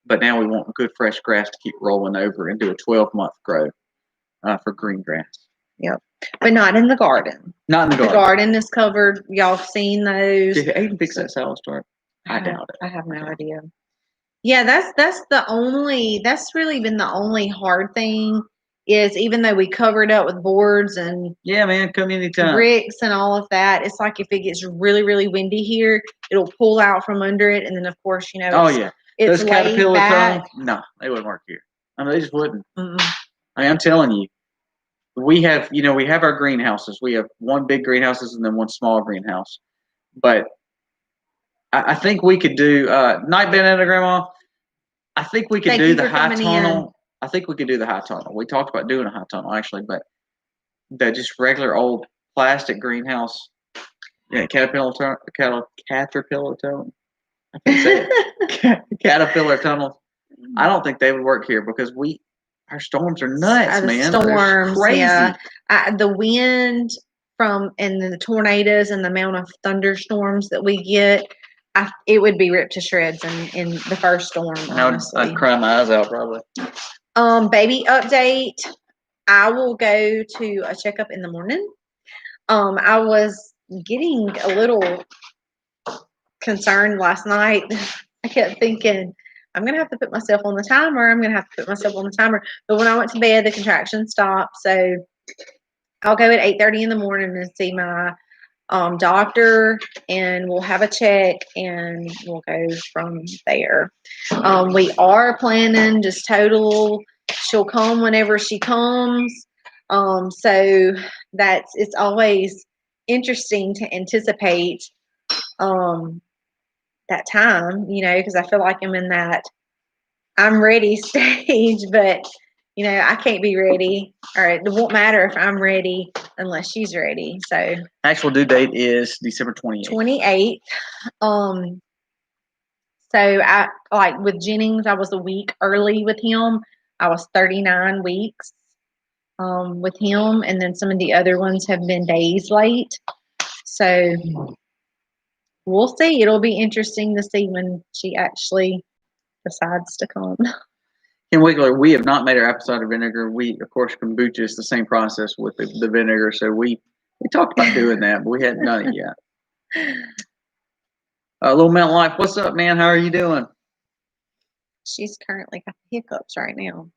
but now we want good fresh grass to keep rolling over and do a 12-month growth for green grass. Yep, but not in the garden. Not in the garden. The garden is covered. Y'all seen those? Did Aiden fix that salad start? I doubt it. I have no idea. Yeah, that's really been the only hard thing. Is even though we cover it up with boards and come anytime. Bricks and all of that, it's like if it gets really, really windy here, it'll pull out from under it, and then of course, it's those caterpillar back. tunnels. No, they wouldn't work here. I mean, they just wouldn't. I mean, I'm telling you, we have our greenhouses. We have one big greenhouses and then one small greenhouse. But I think we could do night banana, Grandma. I think we could do the high tunnel. I think we could do the high tunnel. We talked about doing a high tunnel actually, but the just regular old plastic greenhouse, caterpillar tunnel. I can't say it. Caterpillar tunnels. I don't think they would work here because our storms are nuts, man. Storms, crazy. Yeah. The wind and the tornadoes and the amount of thunderstorms that we get, it would be ripped to shreds in the first storm. I'd cry my eyes out probably. Baby update. I will go to a checkup in the morning. I was getting a little concerned last night. I kept thinking, I'm going to have to put myself on the timer. But when I went to bed, the contractions stopped. So I'll go at 8:30 in the morning and see my doctor, and we'll have a check, and we'll go from there. We are planning just total. She'll come whenever she comes. So it's always interesting to anticipate that time, because I feel like I'm in that I'm ready stage, but I can't be ready, or it won't matter if I'm ready unless she's ready. So actual due date is December 28th. So I with Jennings, I was a week early with him. I was 39 weeks with him, and then some of the other ones have been days late. So we'll see. It'll be interesting to see when she actually decides to come. Kim Wiggler, we have not made our apple cider vinegar. We, of course, kombucha is the same process with the vinegar. So we talked about doing that, but we hadn't done it yet. Little Mountain Life, what's up, man? How are you doing? She's currently got hiccups right now.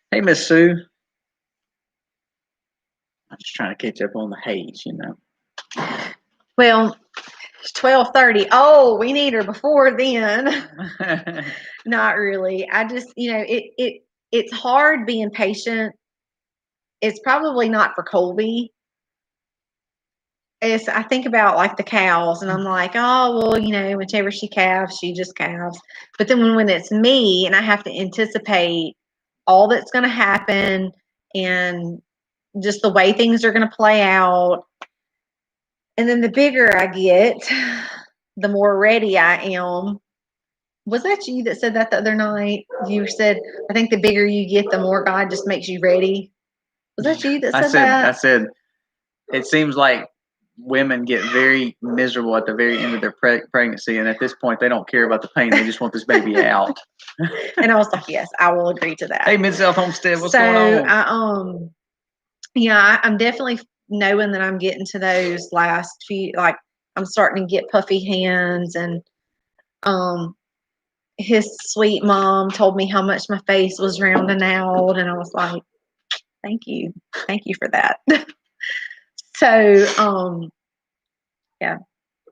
Hey, Miss Sue. I'm just trying to catch up on the haze, Well, 12:30. Oh, we need her before then. Not really. I just, it's hard being patient. It's probably not for Colby. I think about like the cows, and I'm like, oh well, whichever she calves, she just calves. But then when it's me, and I have to anticipate all that's going to happen, and just the way things are going to play out, and then the bigger I get, the more ready I am. Was that you that said that the other night? You said, I think the bigger you get, the more God just makes you ready. Was that you that said that? I said, it seems like women get very miserable at the very end of their pregnancy, and at this point, they don't care about the pain. They just want this baby out. And I was like, yes, I will agree to that. Hey, Mid-South Homestead, what's going on? I'm definitely knowing that I'm getting to those last few, like I'm starting to get puffy hands, and his sweet mom told me how much my face was rounding out, and I was like, thank you for that. So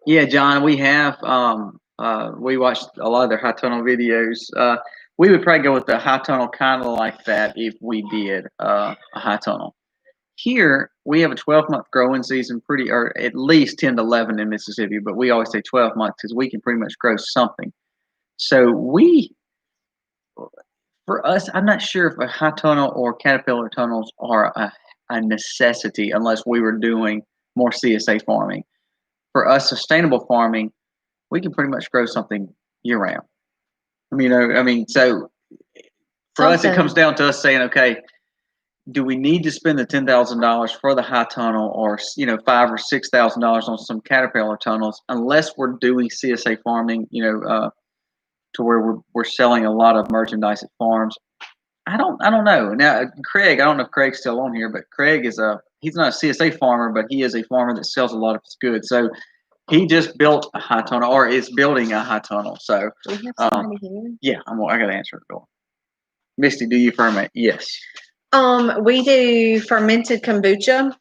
yeah, John, we have we watched a lot of their high tunnel videos. We would probably go with the high tunnel kind of like that if we did a high tunnel. Here we have a 12-month growing season, or at least 10 to 11 in Mississippi, but we always say 12 months because we can pretty much grow something. So for us, I'm not sure if a high tunnel or caterpillar tunnels are a necessity unless we were doing more CSA farming. For us, sustainable farming, we can pretty much grow something year round. So for us, it comes down to us saying, okay, do we need to spend the $10,000 for the high tunnel, or $5,000 or $6,000 on some caterpillar tunnels, unless we're doing CSA farming, to where we're selling a lot of merchandise at farms. I don't know. Now, Craig, I don't know if Craig's still on here, but Craig he's not a CSA farmer, but he is a farmer that sells a lot of his goods. So he just built a high tunnel, or is building a high tunnel. So do we have somebody here? Yeah, I got to answer the door. Misty, do you ferment? Yes. We do fermented kombucha,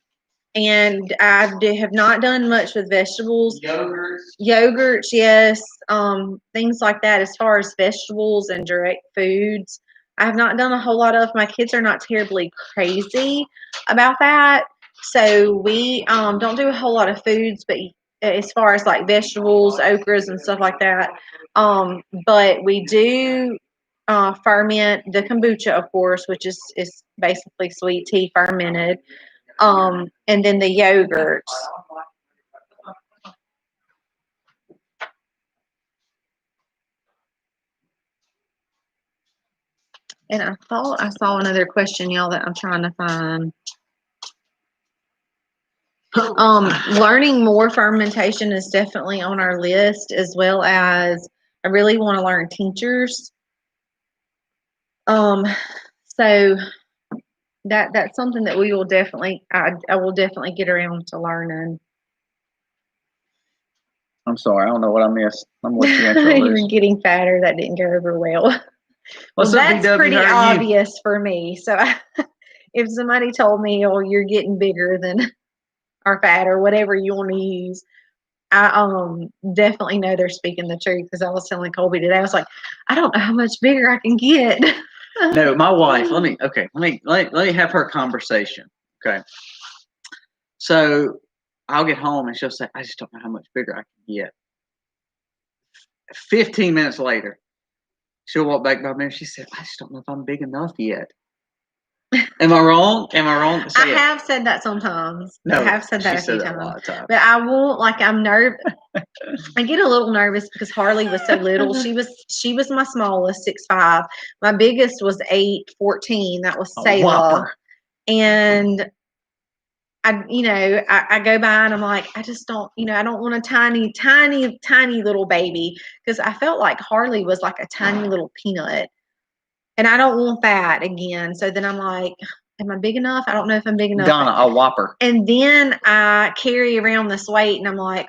and I have not done much with vegetables. Yogurts, yes. Things like that. As far as vegetables and direct foods, I have not done a whole lot of. My kids are not terribly crazy about that, so we don't do a whole lot of foods. But as far as like vegetables, okras, and stuff like that, but we do ferment the kombucha, of course, which is basically sweet tea fermented. And then the yogurts. And I thought I saw another question, y'all, that I'm trying to find. Learning more fermentation is definitely on our list, as well as I really want to learn tinctures. So that's something that we will definitely, I will definitely get around to learning. I'm sorry, I don't know what I missed. I'm with you. You're getting fatter. That didn't go over well. Well, that's pretty obvious for me. So if somebody told me, oh, you're getting bigger than or fat or whatever you want to use, I definitely know they're speaking the truth, because I was telling Colby today, I was like, I don't know how much bigger I can get. No, my wife, let me have her conversation. Okay. So I'll get home and she'll say, I just don't know how much bigger I can get. 15 minutes later, she'll walk back by me and she said, I just don't know if I'm big enough yet. Am I wrong? I have said that sometimes. No, I have said that a few times. A lot of times. But I won't, I'm nervous. I get a little nervous because Harley was so little. She was my smallest, 6'5". My biggest was 8'14". That was Selah. And I go by and I'm like, I just don't, I don't want a tiny, tiny, tiny little baby, because I felt like Harley was like a tiny little peanut. And I don't want that again. So then I'm like, am I big enough? I don't know if I'm big enough. Donna, a whopper. And then I carry around this weight and I'm like,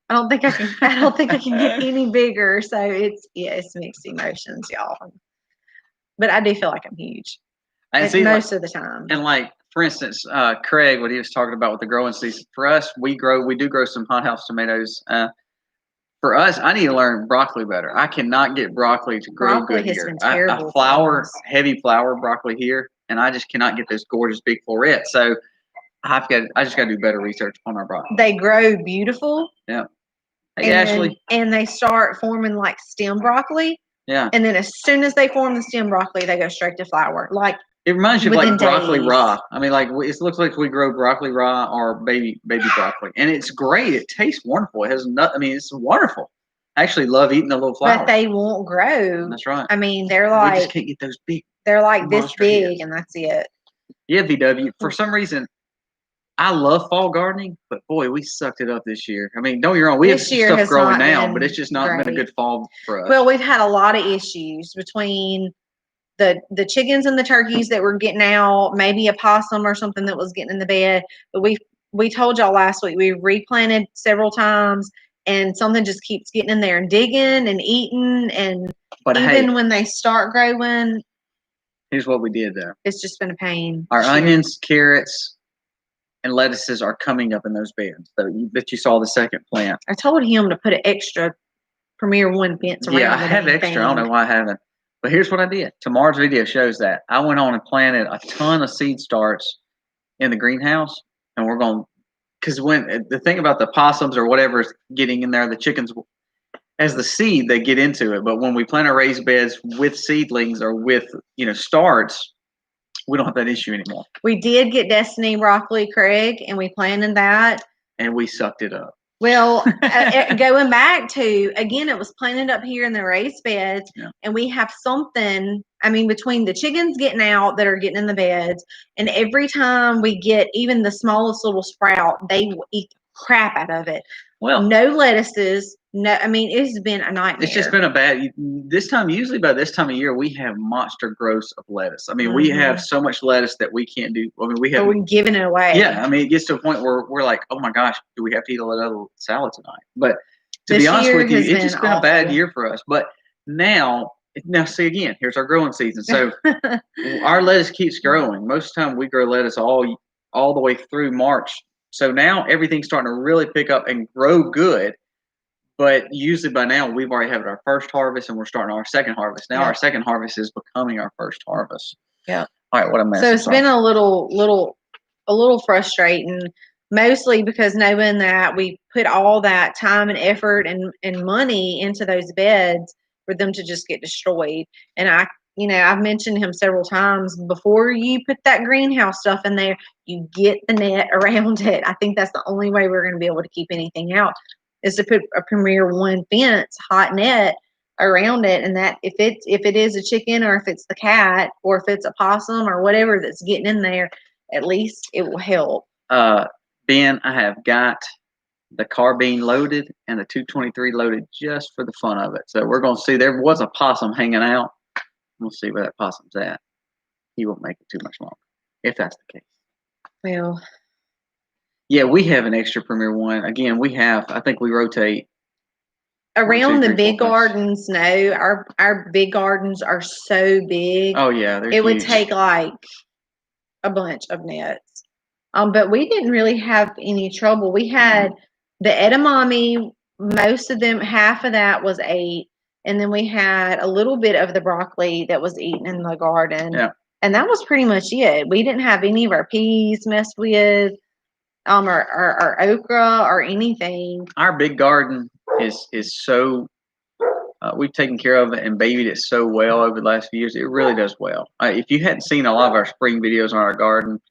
I don't think I can get any bigger. So it's mixed emotions, y'all. But I do feel like I'm huge. And most of the time. And for instance, Craig, what he was talking about with the growing season. For us, we do grow some hothouse tomatoes. For us, I need to learn broccoli better. I cannot get broccoli to grow Broccoli good has here. been terrible for us. Heavy flower broccoli here, and I just cannot get those gorgeous big florets. So I just got to do better research on our broccoli. They grow beautiful. Yeah. Hey, Ashley. And they start forming like stem broccoli. Yeah. And then as soon as they form the stem broccoli, they go straight to flower. Like it reminds you of like broccoli days. raw. I mean, like it looks like we grow broccoli raw or baby broccoli, and it's great. It tastes wonderful. It has it's wonderful. I actually love eating the little flowers. But they won't grow. That's right. I mean, they're like we just can't get those big. They're like this big, heads. and that's it. Yeah, VW. For some reason, I love fall gardening, but boy, we sucked it up this year. I mean, don't get me wrong, we have stuff growing now, but it's just not been a good fall for us. Well, we've had a lot of issues between the chickens and the turkeys that were getting out, maybe a possum or something that was getting in the bed. But we told y'all last week we replanted several times, and something just keeps getting in there and digging and eating. And even when they start growing, here's what we did though. It's just been a pain. Our onions, carrots, and lettuces are coming up in those beds. So that you saw the second plant. I told him to put an extra Premier One fence around. Yeah, I have extra. I don't know why I haven't. But here's what I did. Tomorrow's video shows that. I went on and planted a ton of seed starts in the greenhouse. And we're going, because when the thing about the possums or whatever is getting in there, the chickens, as the seed, they get into it. But when we plant our raised beds with seedlings or with, starts, we don't have that issue anymore. We did get Destiny broccoli, Craig, and we planted that. And we sucked it up. Well, going back to, again, it was planted up here in the raised beds, and we have something, between the chickens getting out that are getting in the beds, and every time we get even the smallest little sprout, they will eat the crap out of it. Well, no lettuces. No, it's been a nightmare. It's just been a bad, usually by this time of year, we have monster growths of lettuce. We have so much lettuce that we can't do. We're giving it away. Yeah. It gets to a point where we're like, oh my gosh, do we have to eat a little salad tonight? But to be honest with you, it's just been a bad year for us. But now see again, here's our growing season. So our lettuce keeps growing. Most of the time we grow lettuce all the way through March. So now everything's starting to really pick up and grow good. But usually by now we've already had our first harvest and we're starting our second harvest. Now our second harvest is becoming our first harvest. Yeah. All right, what a mess. So it's been a little frustrating, mostly because knowing that we put all that time and effort and money into those beds for them to just get destroyed. And I've mentioned him several times, before you put that greenhouse stuff in there, you get the net around it. I think that's the only way we're going to be able to keep anything out, is to put a Premier One fence, hot net around it. And that if it is a chicken, or if it's the cat, or if it's a possum or whatever that's getting in there, at least it will help. Ben, I have got the carbine loaded and the 223 loaded just for the fun of it. So we're going to see. There was a possum hanging out. We'll see where that possum's at. He won't make it too much longer, if that's the case. Well, yeah, we have an extra Premier One. Again, I think we rotate. Around the big gardens, no. Our big gardens are so big. Oh, yeah. It would take like a bunch of nets. But we didn't really have any trouble. We had the edamame, most of them, half of that was ate. And then we had a little bit of the broccoli that was eaten in the garden. Yeah. And that was pretty much it. We didn't have any of our peas messed with, or okra or anything. Our big garden is so, we've taken care of it and babied it so well over the last few years. It really does well. If you hadn't seen a lot of our spring videos on our garden,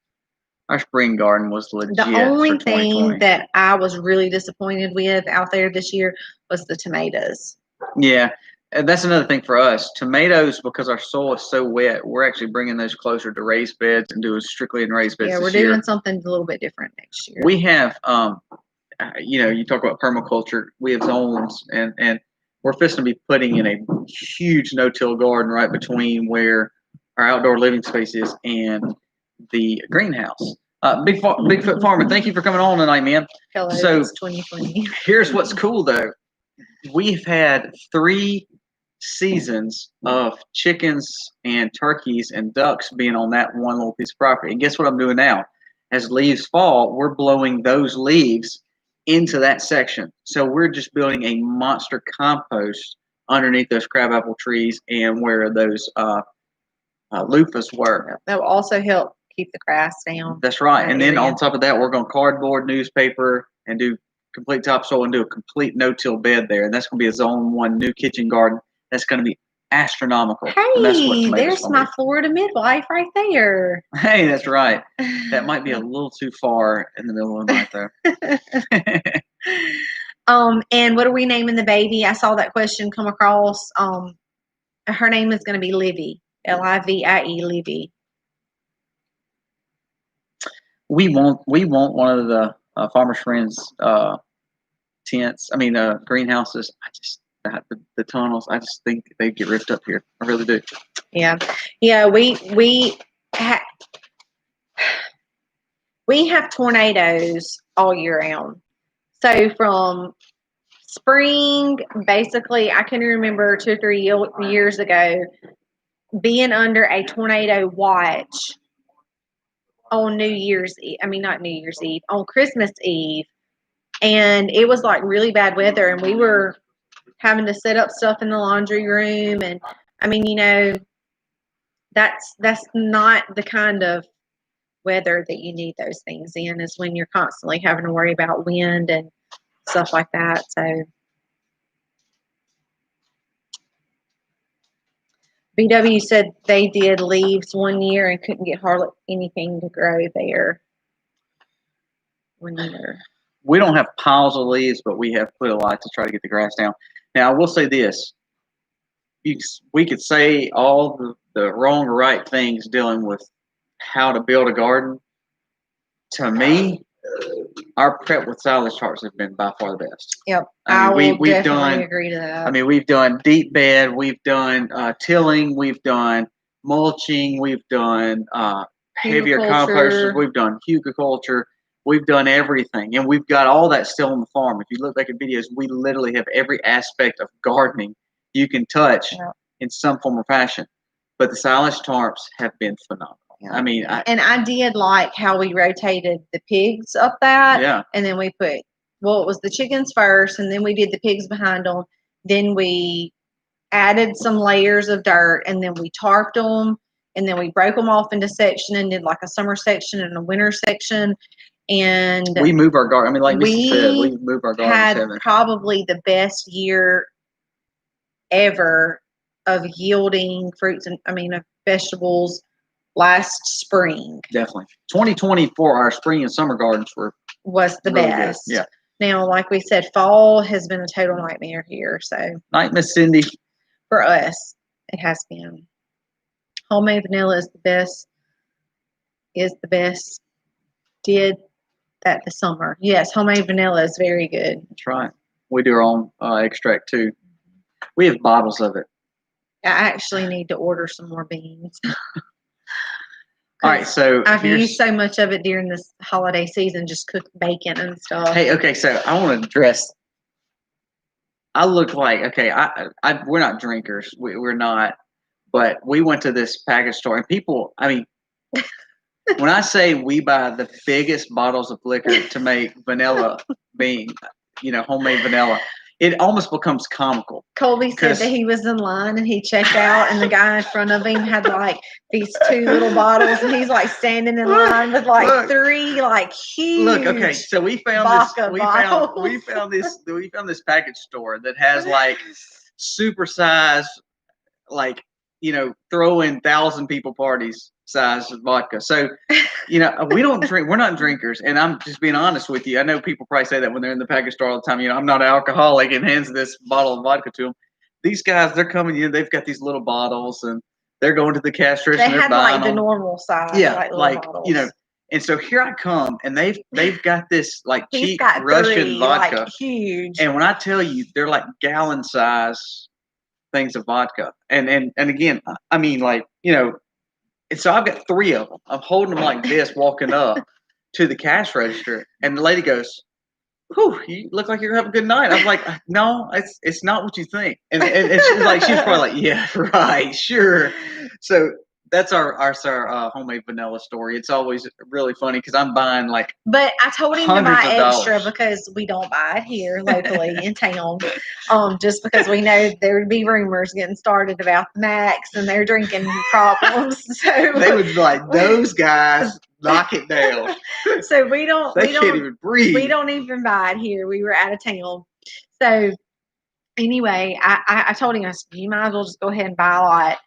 our spring garden was legit. The only thing that I was really disappointed with out there this year was the tomatoes. Yeah, and that's another thing for us. Tomatoes, because our soil is so wet, we're actually bringing those closer to raised beds and doing strictly in raised beds. Yeah, we're doing something a little bit different next year. We have, you talk about permaculture. We have zones, and we're fixing to be putting in a huge no-till garden right between where our outdoor living space is and the greenhouse. Bigfoot Farmer, thank you for coming on tonight, man. Hello, so it's 2020. Here's what's cool though. We've had 3 seasons of chickens and turkeys and ducks being on that one little piece of property. And guess what I'm doing now? As leaves fall, we're blowing those leaves into that section. So we're just building a monster compost underneath those crabapple trees and where those loofahs were. That will also help keep the grass down. That's right. And then on top of that, we're going to cardboard, newspaper, and do complete topsoil and do a complete no-till bed there. And that's going to be a zone 1 new kitchen garden. That's going to be astronomical. Hey, there's my Florida midwife right there. Hey, that's right. That might be a little too far in the middle of the night there. And what are we naming the baby? I saw that question come across. Her name is going to be Livy, Livie, Livy. We want one of the Farmers Friends greenhouses. The tunnels. I just think they get ripped up here. I really do. Yeah. We have tornadoes all year round. So from spring, basically, I can remember 2 or 3 years ago being under a tornado watch on New Year's Eve. I mean, not New Year's Eve, on Christmas Eve. And it was like really bad weather. And we were having to set up stuff in the laundry room. And I mean, that's not the kind of weather that you need those things in, is when you're constantly having to worry about wind and stuff like that. So BW said they did leaves one year and couldn't get hardly anything to grow there. 1 year. We don't have piles of leaves, but we have put a lot to try to get the grass down. Now, I will say this. We could say all the wrong or right things dealing with how to build a garden. To me, our prep with silage tarps have been by far the best. Yep. We've definitely done, agree to that. I mean, we've done deep bed, we've done tilling, we've done mulching, we've done heavier composters, we've done hugelkultur, we've done everything. And we've got all that still on the farm. If you look back at videos, we literally have every aspect of gardening you can touch in some form or fashion. But the silage tarps have been phenomenal. Yeah. I mean, I did like how we rotated the pigs up that. Yeah. And then we put, well, it was the chickens first, and then we did the pigs behind them. Then we added some layers of dirt, and then we tarped them, and then we broke them off into section and did like a summer section and a winter section. And we move our garden. I mean, like Missy said, we move our garden. Had probably the best year ever of yielding fruits and of vegetables last spring. Definitely. 2020 for our spring and summer gardens was the really best. Good. Yeah. Now, like we said, fall has been a total nightmare here. So night, Miss Cindy. For us, it has been. Homemade vanilla is the best. Did that this summer. Yes, homemade vanilla is very good. That's right. We do our own extract too. We have bottles of it. I actually need to order some more beans. All right, so I've used so much of it during this holiday season, just cook bacon and stuff. Hey, okay, so I want to address. I look like we're not drinkers. We're not, but we went to this package store and people. I mean, when I say we buy the biggest bottles of liquor to make vanilla bean, homemade vanilla, it almost becomes comical. Colby said that he was in line and he checked out, and the guy in front of him had like these 2 little bottles, and he's like standing in line with like 3 like huge. Look, okay, so we found this. We found this package store that has like supersized, like throw in 1,000 people parties size vodka. So, we don't drink. We're not drinkers, and I'm just being honest with you. I know people probably say that when they're in the package store all the time. I'm not an alcoholic, and hands this bottle of vodka to them. These guys, they're coming in. They've got these little bottles, and they're going to the cash register. They had like the normal size. Yeah, like And so here I come, and they've got this like cheap Russian vodka, like huge. And when I tell you, they're like gallon size things of vodka, and again, I mean, like and so I've got 3 of them. I'm holding them like this, walking up to the cash register, and the lady goes, whew, you look like you're having a good night. I'm like, no, it's not what you think. And she's like, she's probably like, yeah, right, sure. So that's our homemade vanilla story. It's always really funny because I'm buying like, but I told him to hundreds buy of extra dollars. because we don't buy it here locally in town. Just because we know there would be rumors getting started about the Max and their drinking problems. So They would be like, those guys knock it down. So we don't. They can't even breathe. We don't even buy it here. We were out of town. So anyway, I told him, I said, you might as well just go ahead and buy a lot.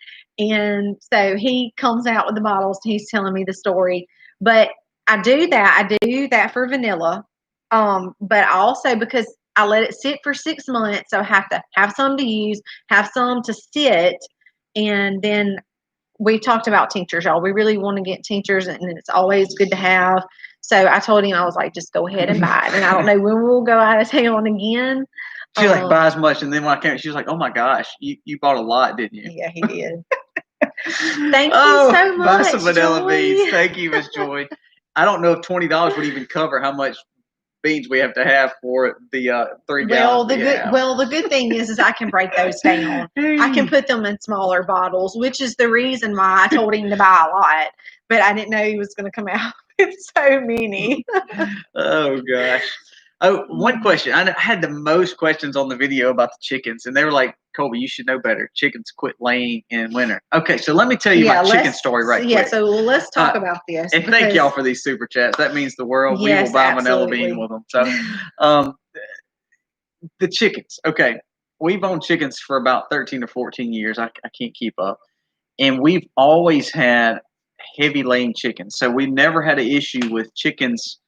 And so he comes out with the bottles. He's telling me the story. But I do that for vanilla. But also because I let it sit for 6 months, so I have to have some to use, have some to sit, and then we talked about tinctures, y'all. We really want to get tinctures, and it's always good to have. So I told him, I was like, just go ahead and buy it. And I don't know when we'll go out of town again. She like buys much, and then when I came, she was like, "Oh my gosh, you bought a lot, didn't you?" Yeah, he did. Thank you so much. Buy some vanilla Joy. beans. Thank you, Miss Joy. I don't know if $20 would even cover how much beans we have to have for the 3 gallons. The good thing is I can break those down. I can put them in smaller bottles, which is the reason why I told him to buy a lot. But I didn't know he was going to come out with so many. Oh gosh. Oh, one question. I had the most questions on the video about the chickens, and they were like, "Colby, you should know better. Chickens quit laying in winter." Okay, so let me tell you my chicken story right quick. Yeah, so let's talk about this. And thank y'all for these super chats. That means the world. Yes, we will buy absolutely. vanilla bean with them. So, the chickens. Okay, we've owned chickens for about 13 or 14 years. I can't keep up, and we've always had heavy laying chickens. So we've never had an issue with chickens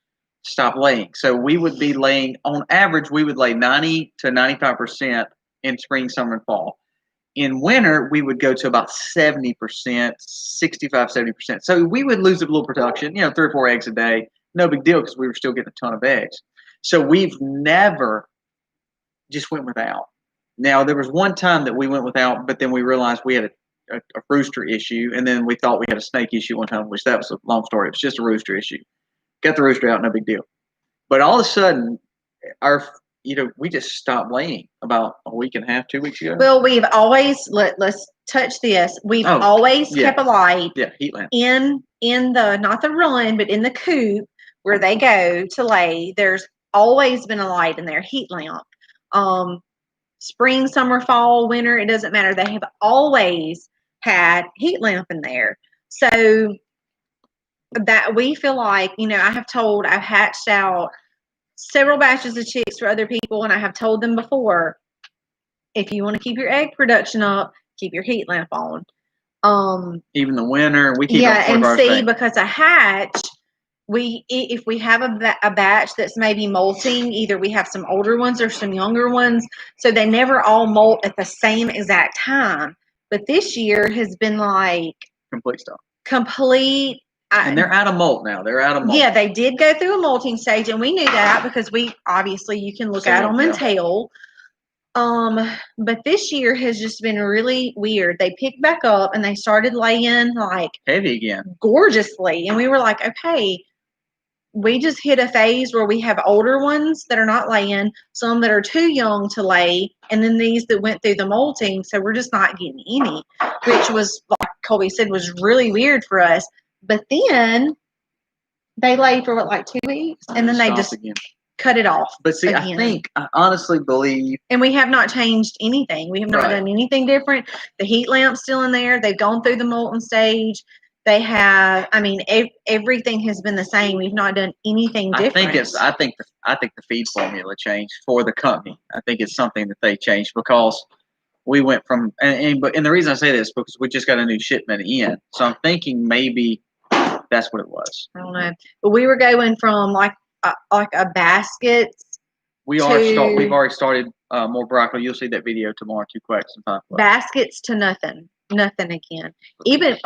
stop laying. So we would be laying, on average, we would lay 90 to 95% in spring, summer, and fall. In winter, we would go to about 70%, 65, 70%. So we would lose a little production, 3 or 4 eggs a day. No big deal because we were still getting a ton of eggs. So we've never just went without. Now, there was one time that we went without, but then we realized we had a rooster issue, and then we thought we had a snake issue one time, which that was a long story. It was just a rooster issue. Got the rooster out, no big deal. But all of a sudden, we just stopped laying about a week and a half, 2 weeks ago. Well, we've always let's touch this. We've always kept a light. Yeah, heat lamp. In the not the run, but in the coop where they go to lay. There's always been a light in there, heat lamp. Spring, summer, fall, winter, it doesn't matter. They have always had heat lamp in there. So that we feel like, I've hatched out several batches of chicks for other people, and I have told them before, if you want to keep your egg production up, keep your heat lamp on. Even the winter, we keep on 24 hours. Because a hatch, if we have a batch that's maybe molting, either we have some older ones or some younger ones, so they never all molt at the same exact time. But this year has been like complete. And they're out of molt now. They're out of molt. Yeah, they did go through a molting stage, and we knew that because you can look at them and tell. But this year has just been really weird. They picked back up and they started laying like heavy again, gorgeously, and we were like, okay, we just hit a phase where we have older ones that are not laying, some that are too young to lay, and then these that went through the molting, so we're just not getting any, which was, like Colby said, was really weird for us. But then they lay for 2 weeks, and then they just cut it off. But see, again. I honestly believe, and we have not changed anything. We have not done anything different. The heat lamp's still in there. They've gone through the molten stage. They have. I mean, everything has been the same. We've not done anything different. I think the feed formula changed for the company. I think it's something that they changed because we went from and the reason I say this is because we just got a new shipment in. So I'm thinking maybe that's what it was. I don't know, but we were going from like a basket. We've already started more broccoli. You'll see that video tomorrow. 2 quacks and 5 quacks. Baskets to nothing again. Even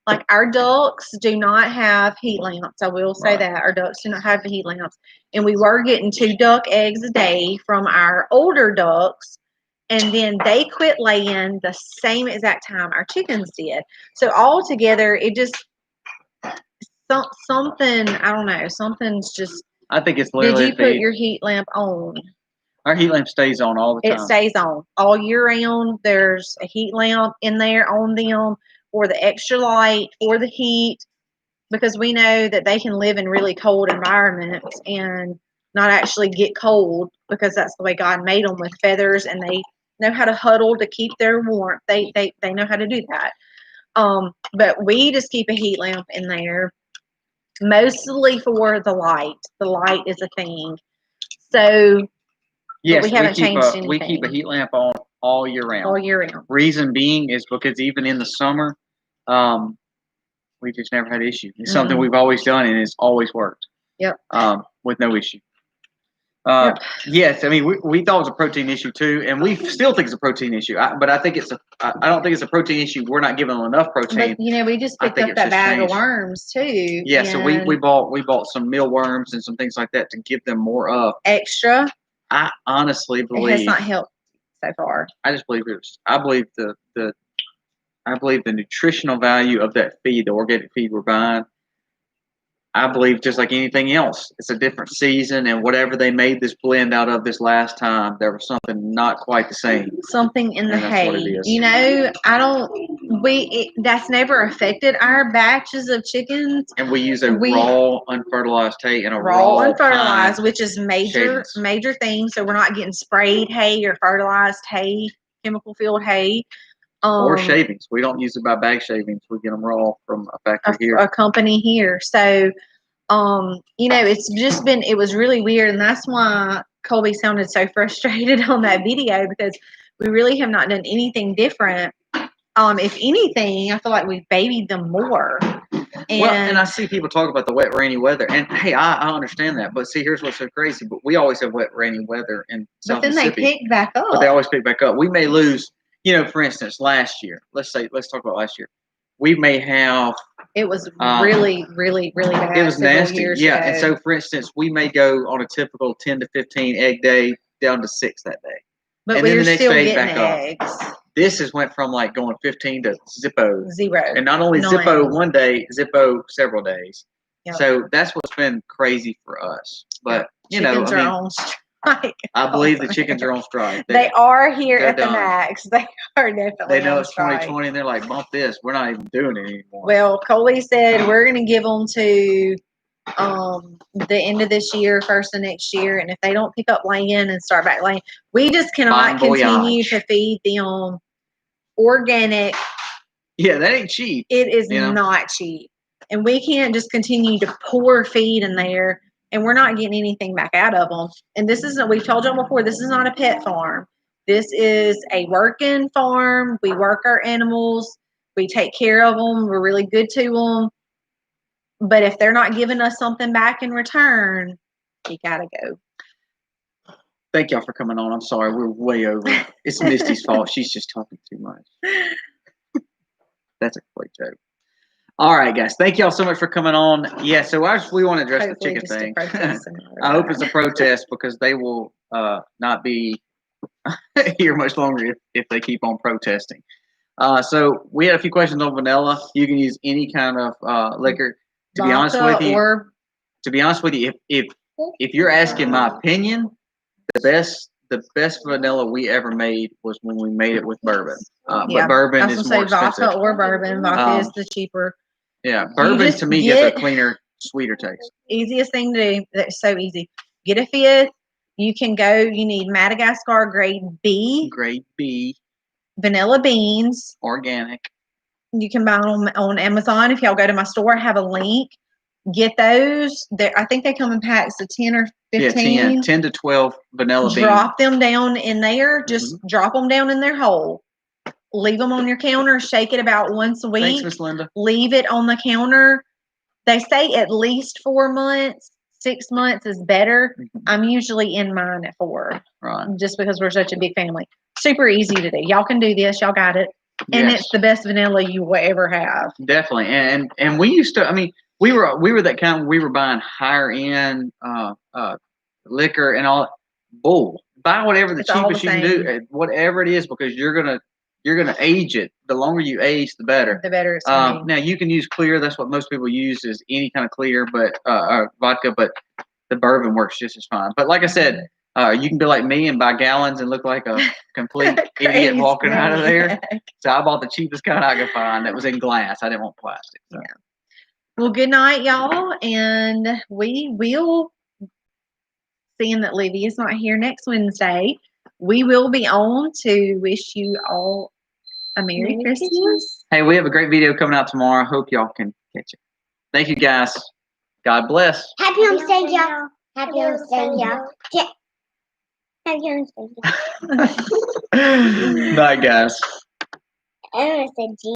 like our ducks do not have heat lamps. I will say that our ducks do not have heat lamps, and we were getting 2 duck eggs a day from our older ducks. And then they quit laying the same exact time our chickens did. So altogether, it just something, I don't know, something's just I think it's Did literally you put your heat lamp on? Our heat lamp stays on all the time. It stays on all year round. There's a heat lamp in there on them for the extra light, for the heat, because we know that they can live in really cold environments and not actually get cold, because that's the way God made them, with feathers, and they know how to huddle to keep their warmth. They know how to do that. But we just keep a heat lamp in there, mostly for the light. The light is a thing. So yes, we haven't changed anything. We keep a heat lamp on all year round. All year round. Reason being is because even in the summer, we just never had issue. It's something we've always done, and it's always worked. Yep. With no issue. Yep. Yes, I mean we thought it was a protein issue too, and we still think it's a protein issue. But I think I don't think it's a protein issue. We're not giving them enough protein. But we just picked up that bag of worms too. Yeah, so we bought some mealworms and some things like that to give them more of extra. I honestly believe it has not helped so far. I just believe I believe the nutritional value of that feed, the organic feed we're buying. I believe just like anything else, it's a different season, and whatever they made this blend out of this last time, there was something not quite the same. Something in the hay. That's never affected our batches of chickens. And we use raw unfertilized hay and a raw unfertilized, which is major shavings. thing. So we're not getting sprayed hay or fertilized hay, chemical filled hay. Or shavings. We don't use it by bag shavings. We get them raw from a factory here. A company here. So, it was really weird. And that's why Colby sounded so frustrated on that video, because we really have not done anything different. If anything, I feel like we've babied them more. And I see people talk about the wet, rainy weather. And, hey, I understand that. But, see, here's what's so crazy. But we always have wet, rainy weather in South Mississippi. But then they pick back up. But they always pick back up. We may lose... for instance, last year, let's talk about last year. We may have. It was really, really, really bad. It was nasty. Yeah. Ago. And so, for instance, we may go on a typical 10 to 15 egg day down to 6 that day. But we're still getting eggs. This has went from like going 15 to Zippo. 0. And not only 9. Zippo one day, Zippo several days. Yep. So that's what's been crazy for us. But, Chickens are on strike. I believe the chickens are on strike. They are here at the max. They are definitely. They know it's 2020, and they're like, "Bump this. We're not even doing it anymore." Well, Coley said we're going to give them to the end of this year, first of next year, and if they don't pick up laying and start back laying, we just cannot continue to feed them organic. Yeah, that ain't cheap. It is not cheap, and we can't just continue to pour feed in there. And we're not getting anything back out of them. And we've told y'all before, this is not a pet farm. This is a working farm. We work our animals. We take care of them. We're really good to them. But if they're not giving us something back in return, you got to go. Thank y'all for coming on. I'm sorry. We're way over. It's Misty's fault. She's just talking too much. That's a great joke. All right, guys. Thank y'all so much for coming on. Yeah, so we want to address the chicken thing. I hope it's a protest, because they will not be here much longer if they keep on protesting. So we had a few questions on vanilla. You can use any kind of liquor. To be honest with you, if you're asking my opinion, the best vanilla we ever made was when we made it with bourbon. But bourbon is more expensive. Vodka or bourbon. Vodka is the cheaper. Yeah, bourbon to me gets a cleaner, sweeter taste. Easiest thing to do. That's so easy. Get a fifth. You need Madagascar grade B. Grade B. Vanilla beans. Organic. You can buy them on Amazon. If y'all go to my store, I have a link. Get those. I think they come in packs of 10 or 15. Yeah, 10 to 12 vanilla beans. Drop them down in there. Just drop them down in their hole. Leave them on your counter. Shake it about once a week. Thanks, Miss Linda. Leave it on the counter. They say at least 4 months. 6 months is better. I'm usually in mine at 4. Right. Just because we're such a big family. Super easy to do. Y'all can do this. Y'all got it. And it's the best vanilla you will ever have. Definitely. And we used to, we were that kind. We were buying higher end liquor and all. Bull. Buy whatever the cheapest you can do, whatever it is, because you're gonna age it. The longer you age, the better. The better it's gonna be. Now you can use clear. That's what most people use, is any kind of clear, but vodka. But the bourbon works just as fine. But like I said, you can be like me and buy gallons and look like a complete idiot walking out of there. So I bought the cheapest kind I could find that was in glass. I didn't want plastic. So. Yeah. Well, good night, y'all. And we will, seeing that Livy is not here next Wednesday, we will be on to wish you all a Merry Christmas. Hey, we have a great video coming out tomorrow. Hope y'all can catch it. Thank you, guys. God bless. Happy homesteading, y'all. Happy homesteading, y'all. Happy homesteading. Bye, guys. I want to say